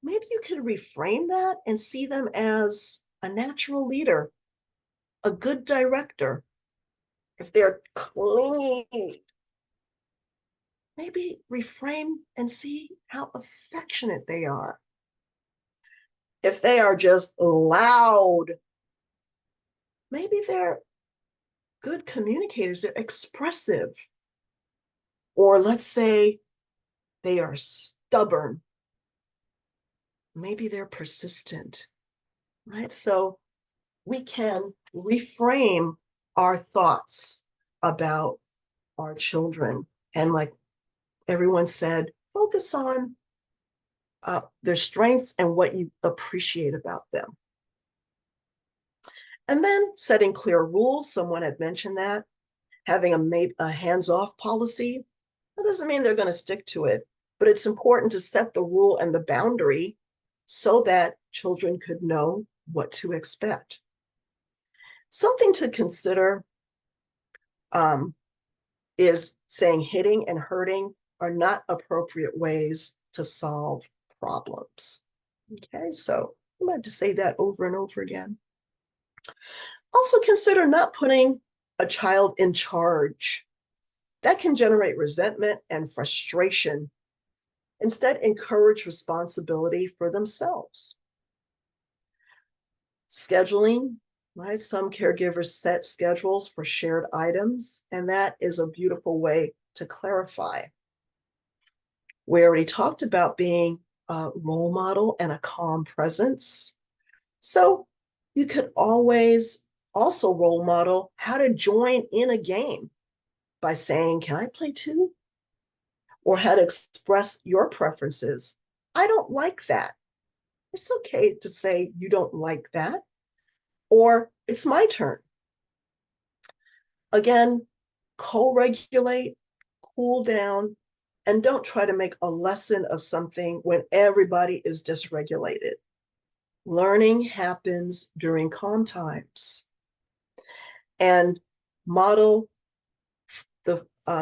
maybe you could reframe that and see them as a natural leader, a good director. If they're clingy, maybe reframe and see how affectionate they are. If they are just loud, maybe they're good communicators, they're expressive. Or let's say they are stubborn. Maybe they're persistent, right? So we can reframe our thoughts about our children. And like everyone said, focus on their strengths and what you appreciate about them. And then setting clear rules. Someone had mentioned that. Having a hands-off policy. That doesn't mean they're going to stick to it, but it's important to set the rule and the boundary so that children could know what to expect. Something to consider is saying hitting and hurting are not appropriate ways to solve problems. Okay, so I'm going to say that over and over again. Also consider not putting a child in charge. That can generate resentment and frustration. Instead, encourage responsibility for themselves. Scheduling, right? Some caregivers set schedules for shared items, and that is a beautiful way to clarify. We already talked about being a role model and a calm presence. So you could always also role model how to join in a game by saying, can I play too? Or how to express your preferences. I don't like that. It's okay to say you don't like that. Or it's my turn. Again, co-regulate, cool down, and don't try to make a lesson of something when everybody is dysregulated. Learning happens during calm times. And model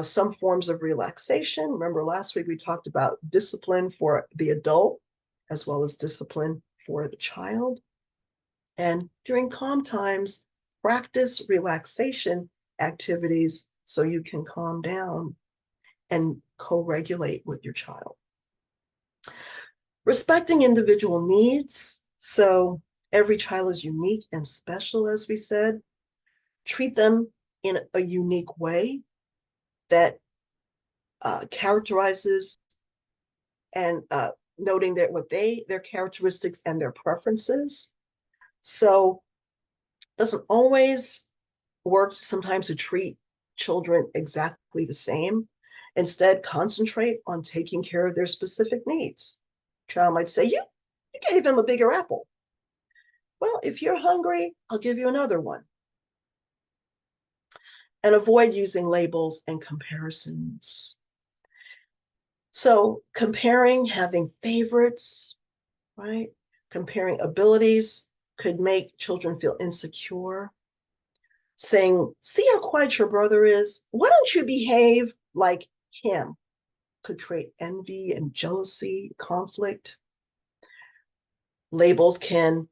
some forms of relaxation. Remember last week we talked about discipline for the adult as well as discipline for the child. And during calm times, practice relaxation activities so you can calm down and co-regulate with your child. Respecting individual needs. So every child is unique and special, as we said. Treat them in a unique way that characterizes and noting that their characteristics and their preferences. So it doesn't always work sometimes to treat children exactly the same. Instead, concentrate on taking care of their specific needs. Child might say, you You gave him a bigger apple. Well, if you're hungry, I'll give you another one. And avoid using labels and comparisons. So comparing, having favorites, right? Comparing abilities could make children feel insecure. Saying, see how quiet your brother is? Why don't you behave like him? Could create envy and jealousy, conflict. Labels can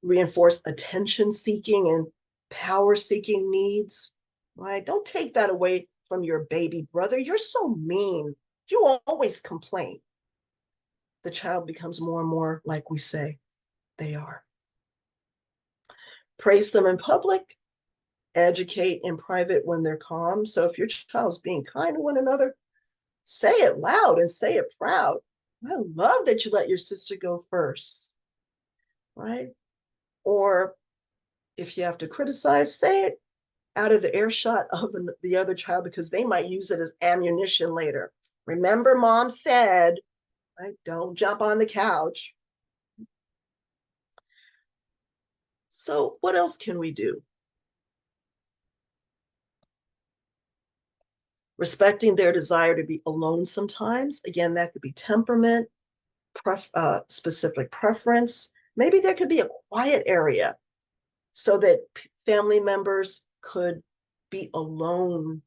reinforce attention seeking and power seeking needs, right? Don't take that away from your baby brother. You're so mean. You always complain. The child becomes more and more like we say they are. Praise them in public, educate in private when they're calm. So if your child's being kind to one another, say it loud and say it proud. I love that you let your sister go first, right? Or if you have to criticize, say it out of the earshot of the other child because they might use it as ammunition later. Remember, mom said, right? Don't jump on the couch. So, what else can we do? Respecting their desire to be alone sometimes. Again, that could be temperament, specific preference. Maybe there could be a quiet area so that family members could be alone.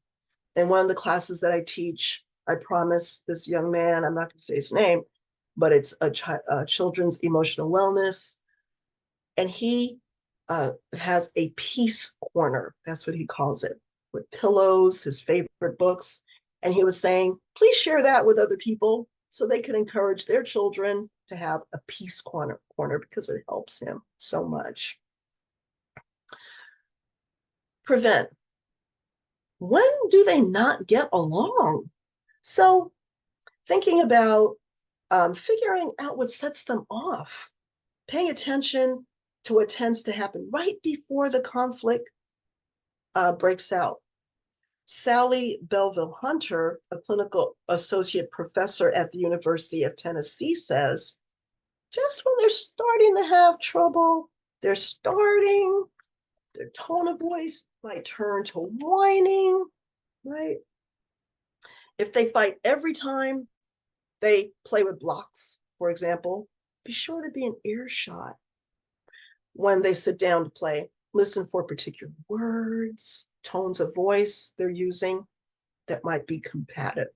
In one of the classes that I teach, I promise this young man, I'm not going to say his name, but it's a children's emotional wellness. And he has a peace corner. That's what he calls it, with pillows, his favorite books. And he was saying, please share that with other people so they can encourage their children to have a peace corner because it helps him so much. Prevent. When do they not get along? So thinking about figuring out what sets them off, paying attention to what tends to happen right before the conflict breaks out. Sally Belleville Hunter, a clinical associate professor at the University of Tennessee, says just when they're starting to have trouble, their tone of voice might turn to whining, right? If they fight every time they play with blocks, for example, be sure to be in earshot when they sit down to play. Listen for particular words, tones of voice they're using that might be combative.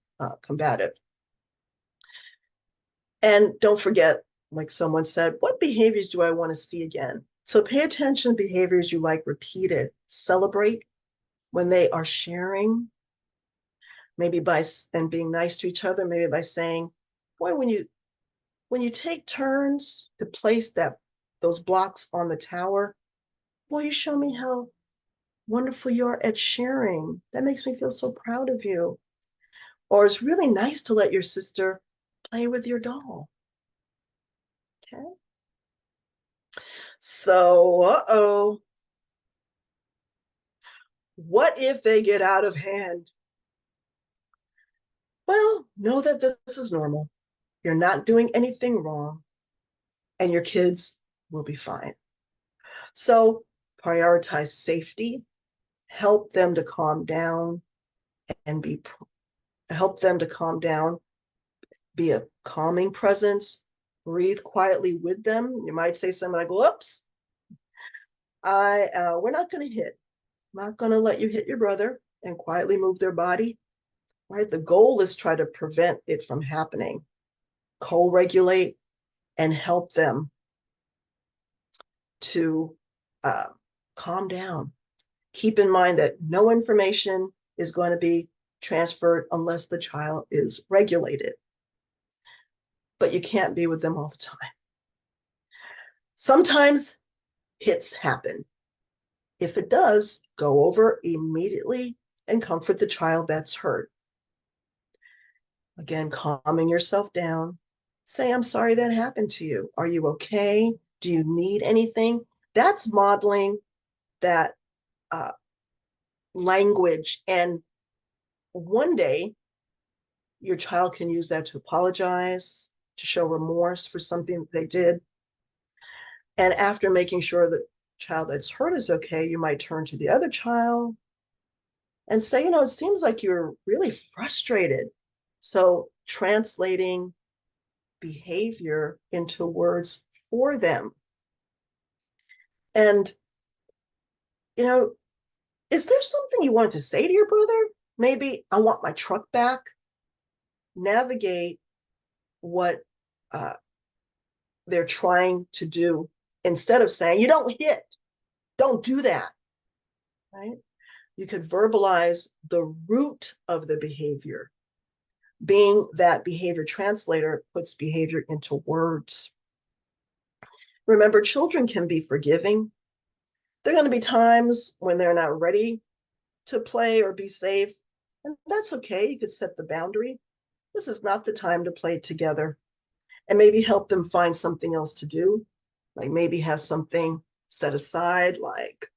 And don't forget, like someone said, what behaviors do I want to see again? So pay attention to behaviors you like repeated. Celebrate when they are sharing, maybe by and being nice to each other, maybe by saying, boy, when you take turns to place those blocks on the tower, boy, you show me how wonderful you are at sharing. That makes me feel so proud of you. Or it's really nice to let your sister play with your doll. Okay. So, what if they get out of hand? Well, know that this is normal. You're not doing anything wrong, and your kids will be fine. So, prioritize safety, help them to calm down, and help them to calm down, be a calming presence, breathe quietly with them. You might say something like, whoops, we're not going to hit. I'm not going to let you hit your brother, and quietly move their body, right? The goal is try to prevent it from happening. Co-regulate and help them to calm down. Keep in mind that no information is going to be transferred unless the child is regulated. But you can't be with them all the time. Sometimes hits happen. If it does, go over immediately and comfort the child that's hurt. Again, calming yourself down. Say, I'm sorry that happened to you. Are you okay? Do you need anything? That's modeling that language. And one day, your child can use that to apologize, to show remorse for something that they did. And after making sure that child that's hurt is okay, you might turn to the other child and say, it seems like you're really frustrated. So translating behavior into words for them. And, is there something you want to say to your brother? Maybe I want my truck back. Navigate what uh, they're trying to do instead of saying, you don't hit, don't do that, right? You could verbalize the root of the behavior. Being that behavior translator puts behavior into words. Remember, children can be forgiving. There are going to be times when they're not ready to play or be safe, and that's okay. You could set the boundary. This is not the time to play together, and maybe help them find something else to do, like maybe have something set aside, like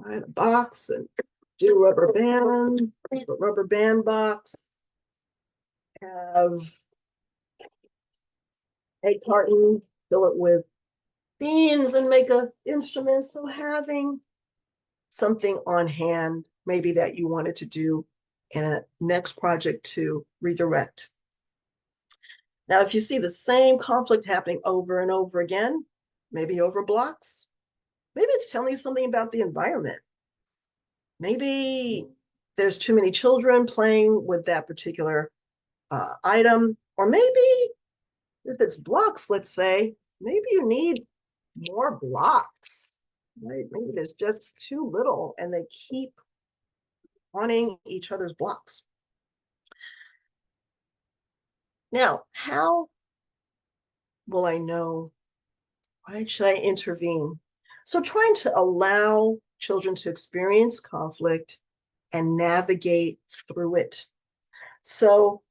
a box and do a rubber band box, have a carton, fill it with beans and make a instrument. So having something on hand, maybe that you wanted to do in a next project to redirect. Now, if you see the same conflict happening over and over again, maybe over blocks, maybe it's telling you something about the environment. Maybe there's too many children playing with that particular item, or maybe if it's blocks, let's say, maybe you need more blocks, right? Maybe there's just too little and they keep wanting each other's blocks. Now, how will I know? Why should I intervene? So trying to allow children to experience conflict and navigate through it. So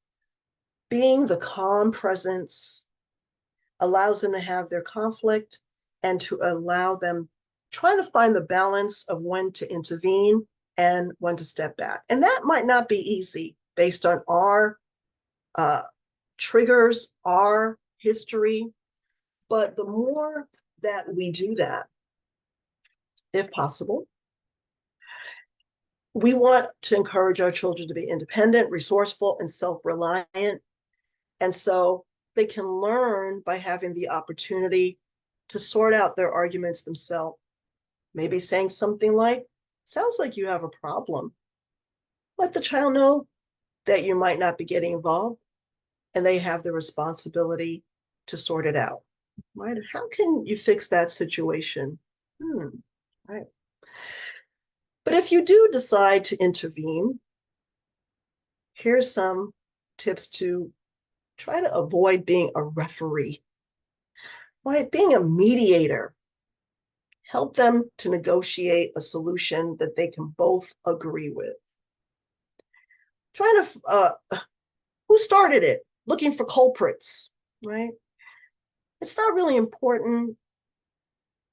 being the calm presence allows them to have their conflict and to allow them trying to find the balance of when to intervene and when to step back. And that might not be easy based on our triggers, our history, but the more that we do that, if possible, we want to encourage our children to be independent, resourceful, and self-reliant. And so they can learn by having the opportunity to sort out their arguments themselves. Maybe saying something like, sounds like you have a problem. Let the child know that you might not be getting involved and they have the responsibility to sort it out. Right? How can you fix that situation? Right. But if you do decide to intervene, here's some tips to try to avoid being a referee. Right? Being a mediator. Help them to negotiate a solution that they can both agree with. Trying to, who started it? Looking for culprits, right? It's not really important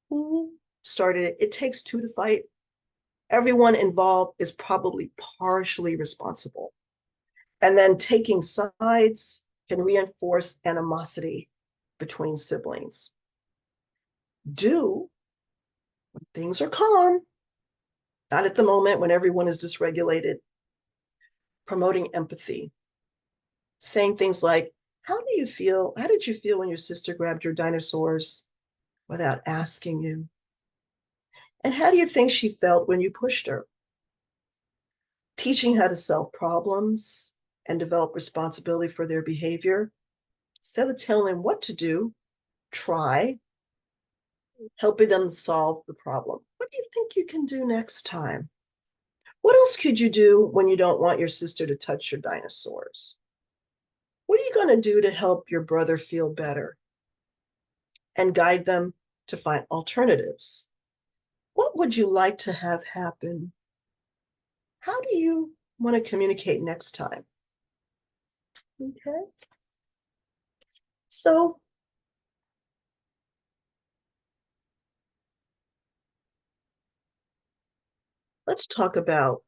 who started it. It takes two to fight. Everyone involved is probably partially responsible. And then taking sides can reinforce animosity between siblings. Do when things are calm, not at the moment when everyone is dysregulated, promoting empathy, saying things like, how did you feel when your sister grabbed your dinosaurs without asking you? And how do you think she felt when you pushed her? Teaching how to solve problems and develop responsibility for their behavior. Instead of telling them what to do, try helping them solve the problem. What do you think you can do next time? What else could you do when you don't want your sister to touch your dinosaurs? What are you going to do to help your brother feel better? And guide them to find alternatives. What would you like to have happen? How do you want to communicate next time? Okay. So let's talk about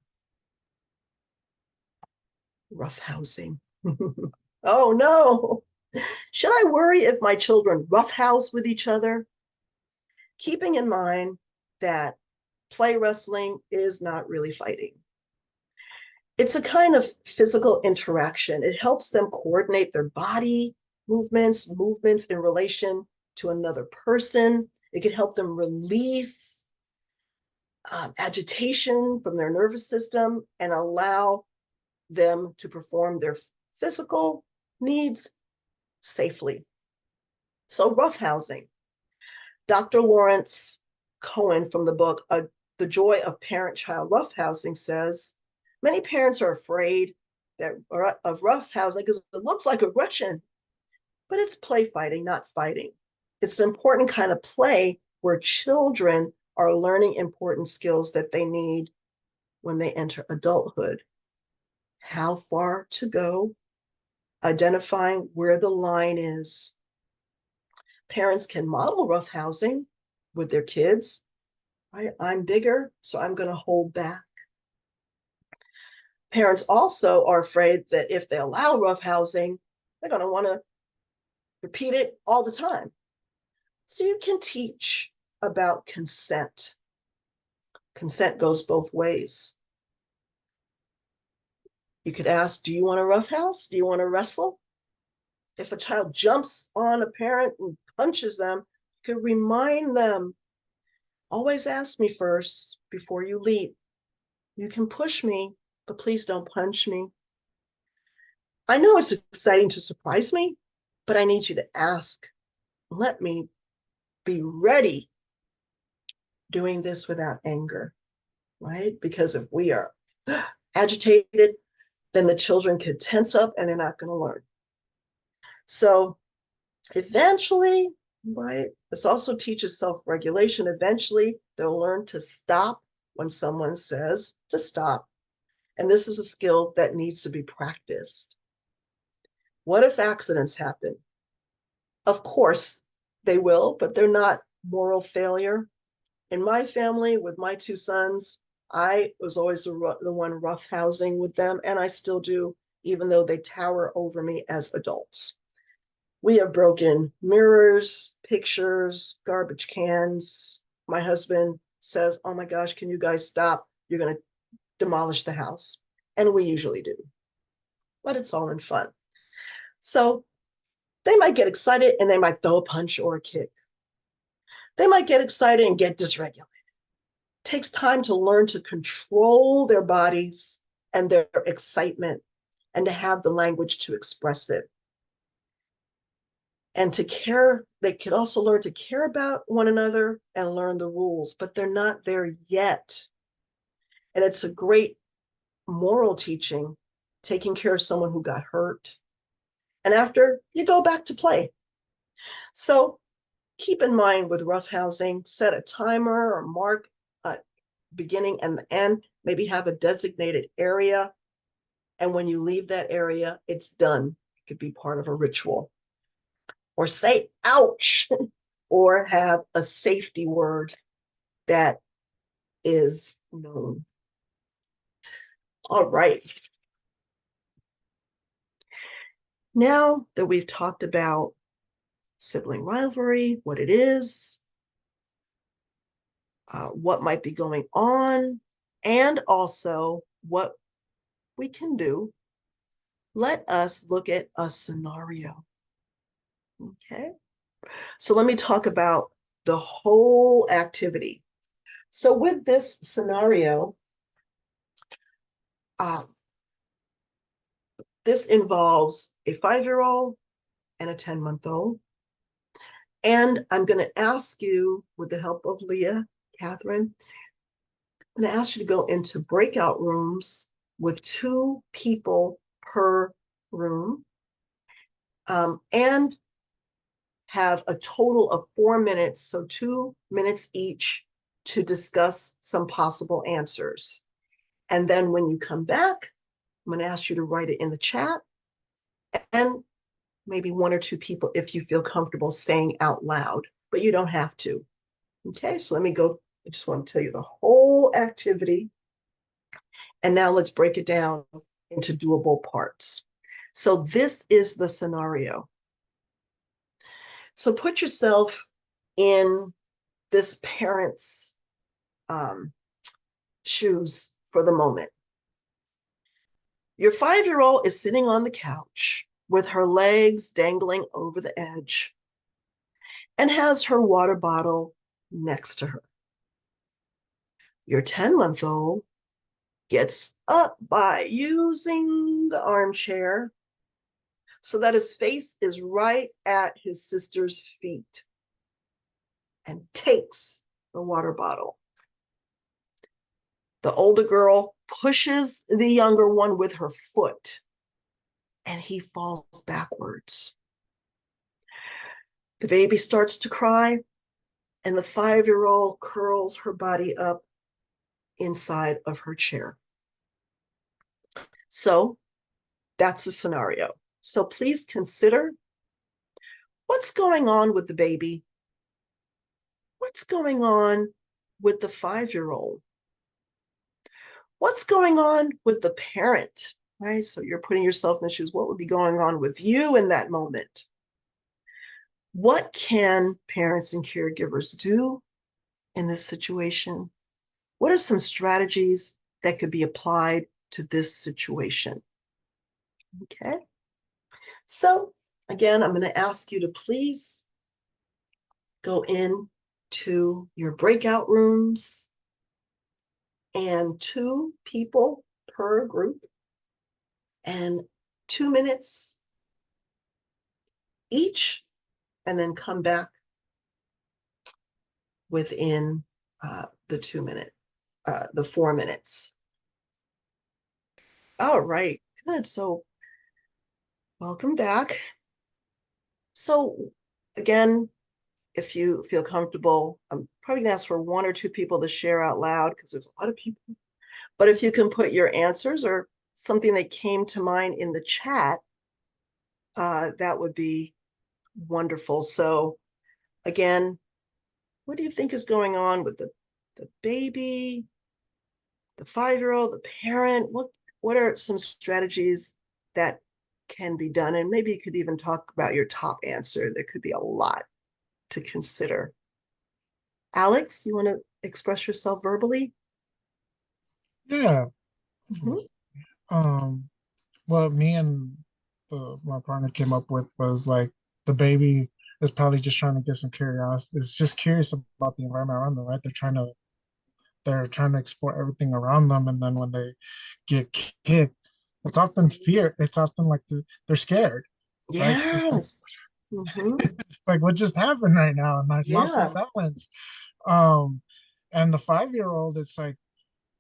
roughhousing. Oh no. Should I worry if my children roughhouse with each other? Keeping in mind that play wrestling is not really fighting. It's a kind of physical interaction. It helps them coordinate their body movements in relation to another person. It can help them release agitation from their nervous system and allow them to perform their physical needs safely. So, roughhousing. Dr. Lawrence Cohen from the book The Joy of Parent-Child Roughhousing says, many parents are afraid of roughhousing because it looks like aggression, but it's play fighting, not fighting. It's an important kind of play where children are learning important skills that they need when they enter adulthood. How far to go, identifying where the line is. Parents can model roughhousing with their kids. Right? I'm bigger, so I'm going to hold back. Parents also are afraid that if they allow roughhousing, they're going to want to repeat it all the time. So you can teach about consent. Consent goes both ways. You could ask, do you want to roughhouse? Do you want to wrestle? If a child jumps on a parent and punches them, you could remind them, always ask me first before you leap. You can push me, but please don't punch me. I know it's exciting to surprise me, but I need you to ask. Let me be ready doing this without anger, right? Because if we are agitated, then the children could tense up and they're not going to learn. So eventually, right, this also teaches self-regulation. Eventually, they'll learn to stop when someone says to stop. And this is a skill that needs to be practiced. What if accidents happen? Of course, they will, but they're not moral failure. In my family, with my two sons, I was always the one roughhousing with them, and I still do, even though they tower over me as adults. We have broken mirrors, pictures, garbage cans. My husband says, oh my gosh, can you guys stop? You're going to demolish the house. And we usually do, but it's all in fun. So they might get excited and they might throw a punch or a kick. They might get excited and get dysregulated. It takes time to learn to control their bodies and their excitement and to have the language to express it. And to care, they can also learn to care about one another and learn the rules, but they're not there yet. And it's a great moral teaching, taking care of someone who got hurt. And after, you go back to play. So keep in mind with roughhousing, set a timer or mark beginning and the end, maybe have a designated area. And when you leave that area, it's done. It could be part of a ritual. Or say ouch, or have a safety word that is known. All right. Now that we've talked about sibling rivalry, what it is, what might be going on, and also what we can do, let us look at a scenario. Okay, so let me talk about the whole activity. So with this scenario, this involves a 5-year-old and a 10-month-old. And I'm going to ask you, with the help of Leah, Catherine, I'm going to ask you to go into breakout rooms with 2 people per room, and have a total of 4 minutes, so 2 minutes each, to discuss some possible answers. And then when you come back, I'm going to ask you to write it in the chat, and maybe 1 or 2 people if you feel comfortable saying out loud, but you don't have to. Okay, so let me go. I just want to tell you the whole activity. And now let's break it down into doable parts. So this is the scenario. So put yourself in this parent's shoes for the moment. Your 5-year-old is sitting on the couch with her legs dangling over the edge and has her water bottle next to her. Your 10-month-old gets up by using the armchair so that his face is right at his sister's feet and takes the water bottle. The older girl pushes the younger one with her foot and he falls backwards. The baby starts to cry and the 5-year-old curls her body up inside of her chair. So that's the scenario. So please consider what's going on with the baby. What's going on with the 5-year-old? What's going on with the parent, right? So you're putting yourself in the shoes. What would be going on with you in that moment? What can parents and caregivers do in this situation? What are some strategies that could be applied to this situation? Okay. So again, I'm going to ask you to please go in to your breakout rooms and 2 people per group and 2 minutes each, and then come back within the 4 minutes. All right, good. So welcome back. So again, if you feel comfortable, I'm probably gonna ask for 1 or 2 people to share out loud because there's a lot of people. But if you can put your answers or something that came to mind in the chat, that would be wonderful. So again, what do you think is going on with the baby, the 5-year-old, the parent? What are some strategies that can be done? And maybe you could even talk about your top answer. There could be a lot to consider. Alex, you want to express yourself verbally? Yeah. Mhm. Um, what me and my partner came up with was like the baby is probably just trying to get some curiosity. It's just curious about the environment around them, right? They're trying to explore everything around them, and then when they get kicked, it's often fear. It's often like they're scared, right? Yes. Mm-hmm. It's like what just happened right now, and I lost my Yeah. balance. Um, and the 5-year-old, it's like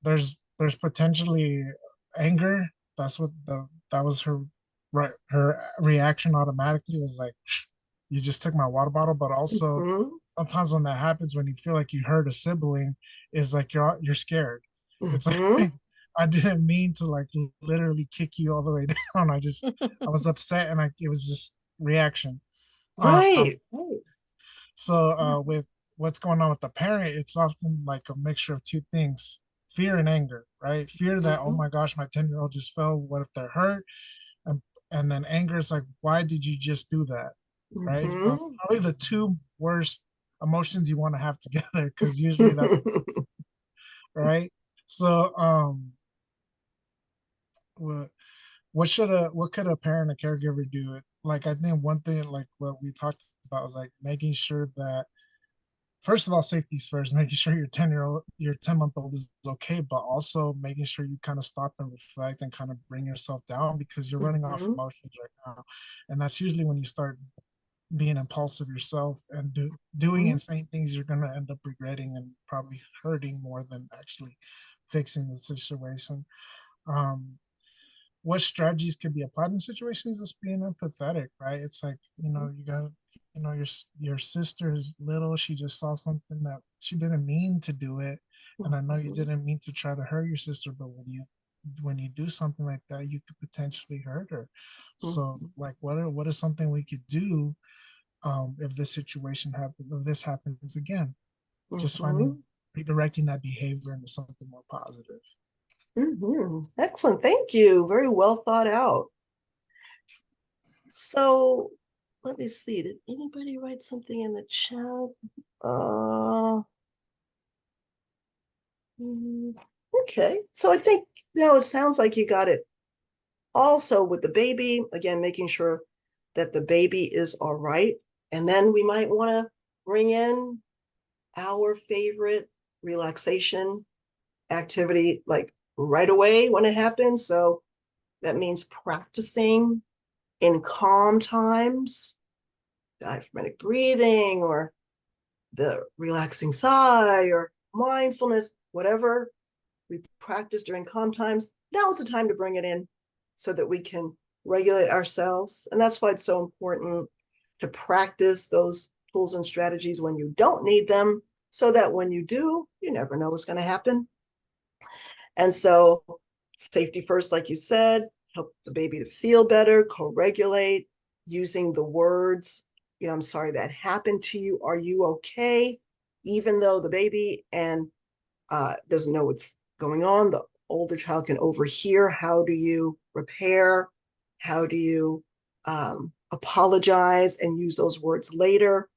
there's potentially anger. That was her right. Her reaction automatically was like, "You just took my water bottle." But also Mm-hmm. sometimes when that happens, when you feel like you hurt a sibling, is like you're scared. It's like Mm-hmm. I didn't mean to like literally kick you all the way down. I was upset and it was just reaction. Um, Right. Right. so with what's going on with the parent, it's often like a mixture of 2 things: fear and anger, right? Fear that, oh Mm-hmm. my gosh, my 10-year-old just fell. What if they're hurt? And and then anger is like, why did you just do that? Right? So it's Mm-hmm. probably the 2 worst emotions you want to have together because usually that's right. So what what could a parent or caregiver do? Like I think one thing like what we talked about was like making sure that first of all, safety's first, making sure your 10-month-old is okay, but also making sure you kind of stop and reflect and kind of bring yourself down because you're running off Mm-hmm. emotions right now. And that's usually when you start being impulsive yourself and doing Mm-hmm. and saying things you're going to end up regretting and probably hurting more than actually fixing the situation. Um, what strategies could be applied in situations is being empathetic, right? It's like, you got, your sister's little, she just saw something that she didn't mean to do it. And I know you Mm-hmm. didn't mean to try to hurt your sister, but when you do something like that, you could potentially hurt her. So like what is something we could do if this situation happens, if this happens again? Just Mm-hmm. finding redirecting that behavior into something more positive. Mm-hmm. Excellent. Thank you. Very well thought out. So let me see. Did anybody write something in the chat? Okay. So I think, it sounds like you got it. Also with the baby, again, making sure that the baby is all right. And then we might want to bring in our favorite relaxation activity like right away when it happens. So that means practicing in calm times, diaphragmatic breathing or the relaxing sigh or mindfulness, whatever we practice during calm times. Now is the time to bring it in so that we can regulate ourselves. And that's why it's so important to practice those tools and strategies when you don't need them, so that when you do, you never know what's going to happen. And so safety first, like you said, help the baby to feel better, co-regulate, using the words, I'm sorry that happened to you. Are you okay? Even though the baby doesn't know what's going on, the older child can overhear. How do you repair? How do you apologize and use those words later?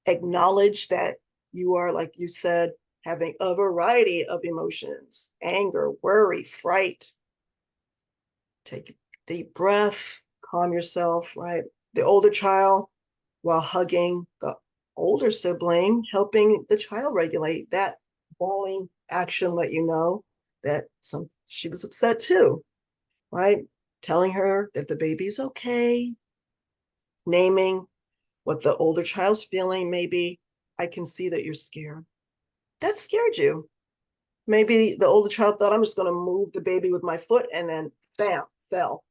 Acknowledge that you are, like you said, having a variety of emotions: anger, worry, fright. Take a deep breath, calm yourself, right? The older child, while hugging the older sibling, helping the child regulate. That bawling action let you know that she was upset too, right? Telling her that the baby's okay, naming what the older child's feeling. Maybe, I can see that you're scared. That scared you. Maybe the older child thought, I'm just going to move the baby with my foot, and then bam, fell.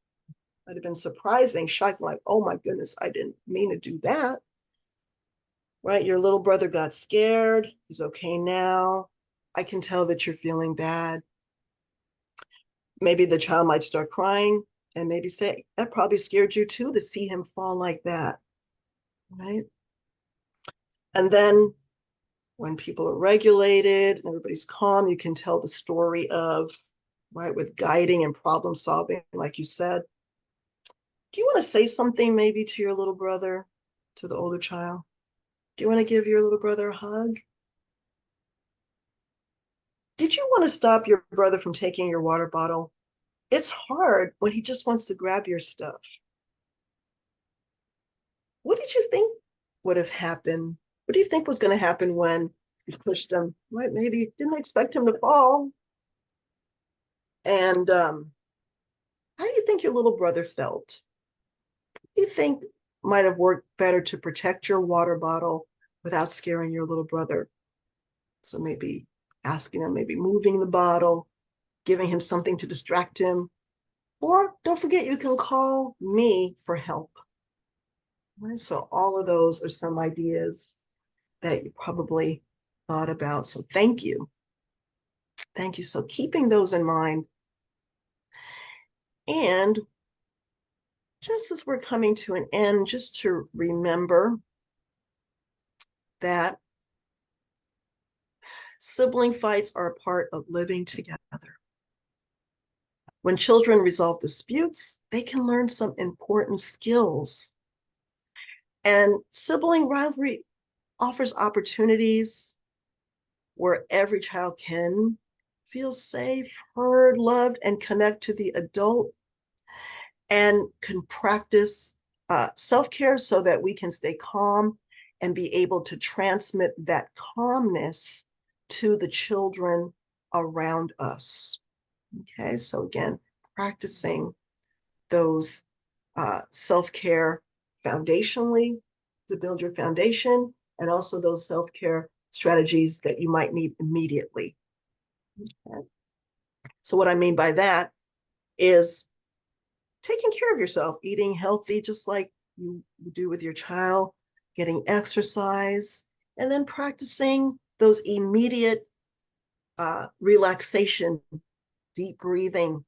Might have been surprising, shocking, like, oh my goodness, I didn't mean to do that. Right? Your little brother got scared. He's okay now. I can tell that you're feeling bad. Maybe the child might start crying and maybe say, that probably scared you too, to see him fall like that. Right? And then when people are regulated and everybody's calm, you can tell the story of, right, with guiding and problem solving, like you said. Do you want to say something maybe to your little brother, to the older child? Do you want to give your little brother a hug? Did you want to stop your brother from taking your water bottle? It's hard when he just wants to grab your stuff. What did you think would have happened? What do you think was going to happen when you pushed him? Right? Maybe you didn't expect him to fall. And how do you think your little brother felt? What do you think might have worked better to protect your water bottle without scaring your little brother? So maybe asking him, maybe moving the bottle, giving him something to distract him. Or don't forget, you can call me for help. Right? So all of those are some ideas that you probably thought about. So thank you. Thank you. So keeping those in mind. And just as we're coming to an end, just to remember that sibling fights are a part of living together. When children resolve disputes, they can learn some important skills. And sibling rivalry offers opportunities where every child can feel safe, heard, loved, and connect to the adult, and can practice self-care so that we can stay calm and be able to transmit that calmness to the children around us. Okay, so again, practicing those self-care foundationally to build your foundation, and also those self-care strategies that you might need immediately. Okay. So what I mean by that is taking care of yourself, eating healthy, just like you do with your child, getting exercise, and then practicing those immediate relaxation, deep breathing,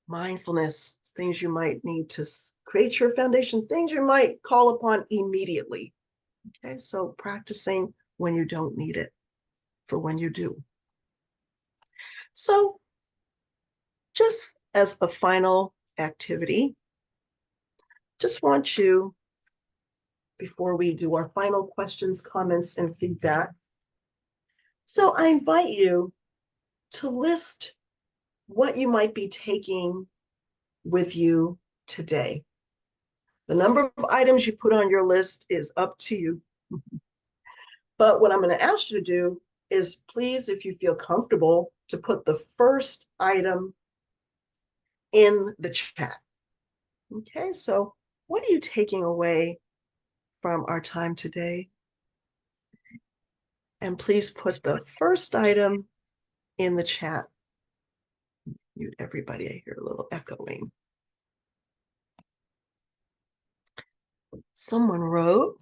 mindfulness, things you might need to create your foundation, things you might call upon immediately. Okay, so practicing when you don't need it for when you do. So just as a final activity, just want you before we do our final questions, comments, and feedback. So I invite you to list what you might be taking with you today. The number of items you put on your list is up to you. But what I'm going to ask you to do is, please, if you feel comfortable, to put the first item in the chat. Okay, so what are you taking away from our time today? And please put the first item in the chat. Mute everybody, I hear a little echoing. Someone wrote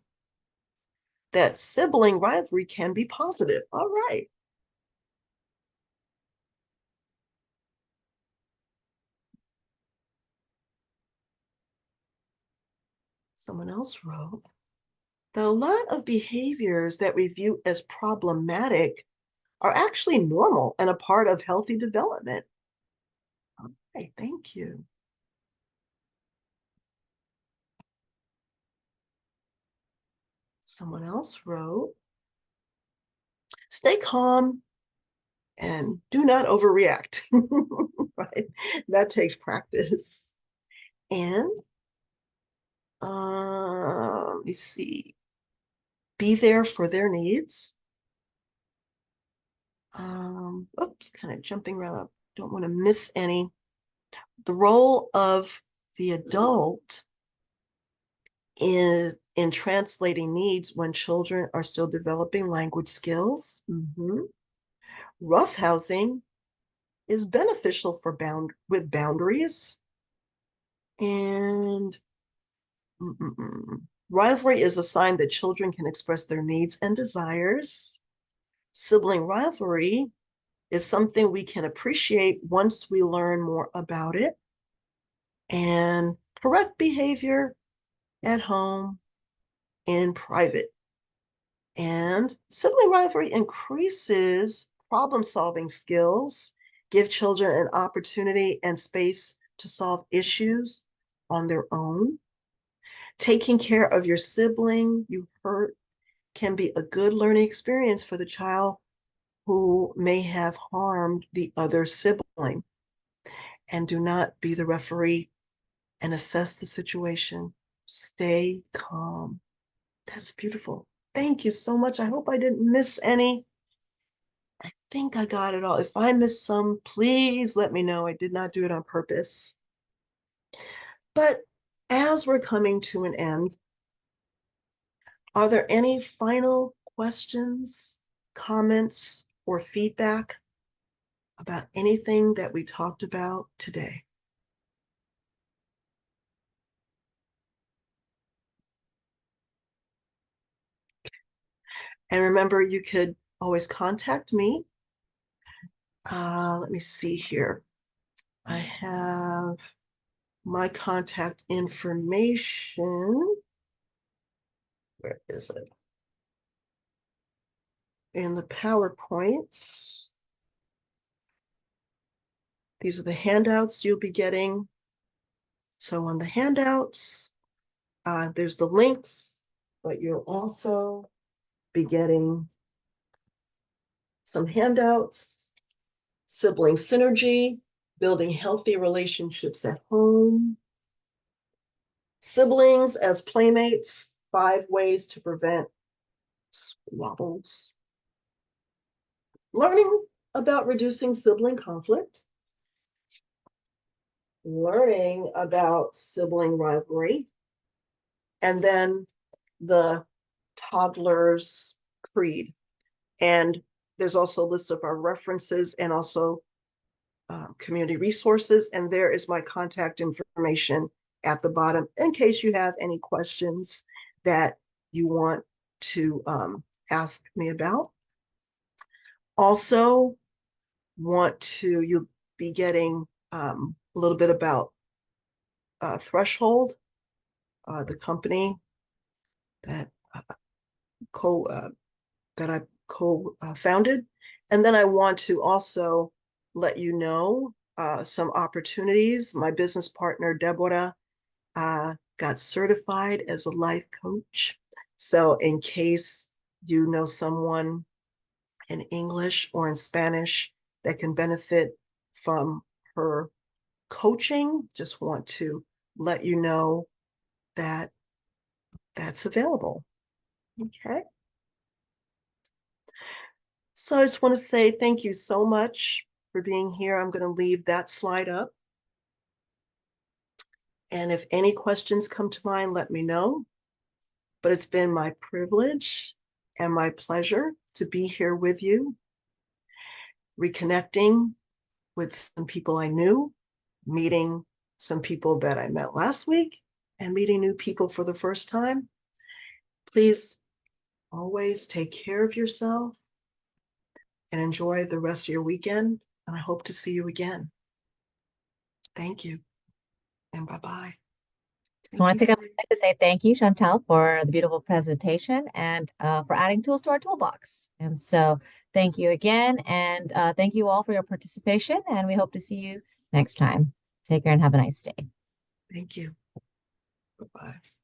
that sibling rivalry can be positive. All right. Someone else wrote that a lot of behaviors that we view as problematic are actually normal and a part of healthy development. All right, thank you. Someone else wrote, stay calm and do not overreact. Right? That takes practice. And let me see. Be there for their needs. Oops, kind of jumping around. Don't want to miss any. The role of the adult in translating needs when children are still developing language skills. Roughhousing is beneficial for with boundaries. And rivalry is a sign that children can express their needs and desires. Sibling rivalry is something we can appreciate once we learn more about it. And correct behavior at home, in private. And sibling rivalry increases problem-solving skills, give children an opportunity and space to solve issues on their own. Taking care of your sibling you hurt can be a good learning experience for the child who may have harmed the other sibling. And do not be the referee and assess the situation. Stay calm. That's beautiful. Thank you so much. I hope I didn't miss any. I think I got it all. If I missed some, please let me know. I did not do it on purpose. But as we're coming to an end, are there any final questions, comments, or feedback about anything that we talked about today? And remember, you could always contact me. Let me see here. I have my contact information. Where is it? In the PowerPoints. These are the handouts you'll be getting. So on the handouts, there's the links, but you'll also be getting some handouts. Sibling synergy, building healthy relationships at home. Siblings as playmates, 5 ways to prevent squabbles. Learning about reducing sibling conflict. Learning about sibling rivalry. And then the toddler's creed. And there's also a list of our references and also community resources. And there is my contact information at the bottom in case you have any questions that you want to ask me about. Also, you'll be getting a little bit about Threshold, the company that I co-founded. And then I want to also let you know some opportunities. My business partner, Deborah, got certified as a life coach. So in case you know someone in English or in Spanish that can benefit from her coaching, just want to let you know that that's available. Okay. So I just want to say thank you so much for being here. I'm going to leave that slide up. And if any questions come to mind, let me know. But it's been my privilege and my pleasure to be here with you, reconnecting with some people I knew, meeting some people that I met last week, and meeting new people for the first time. Please always take care of yourself and enjoy the rest of your weekend. And I hope to see you again. Thank you. And bye-bye. Just want to take a moment to say thank you, Chantal, for the beautiful presentation and for adding tools to our toolbox. And so thank you again. And thank you all for your participation. And we hope to see you next time. Take care and have a nice day. Thank you. Bye-bye.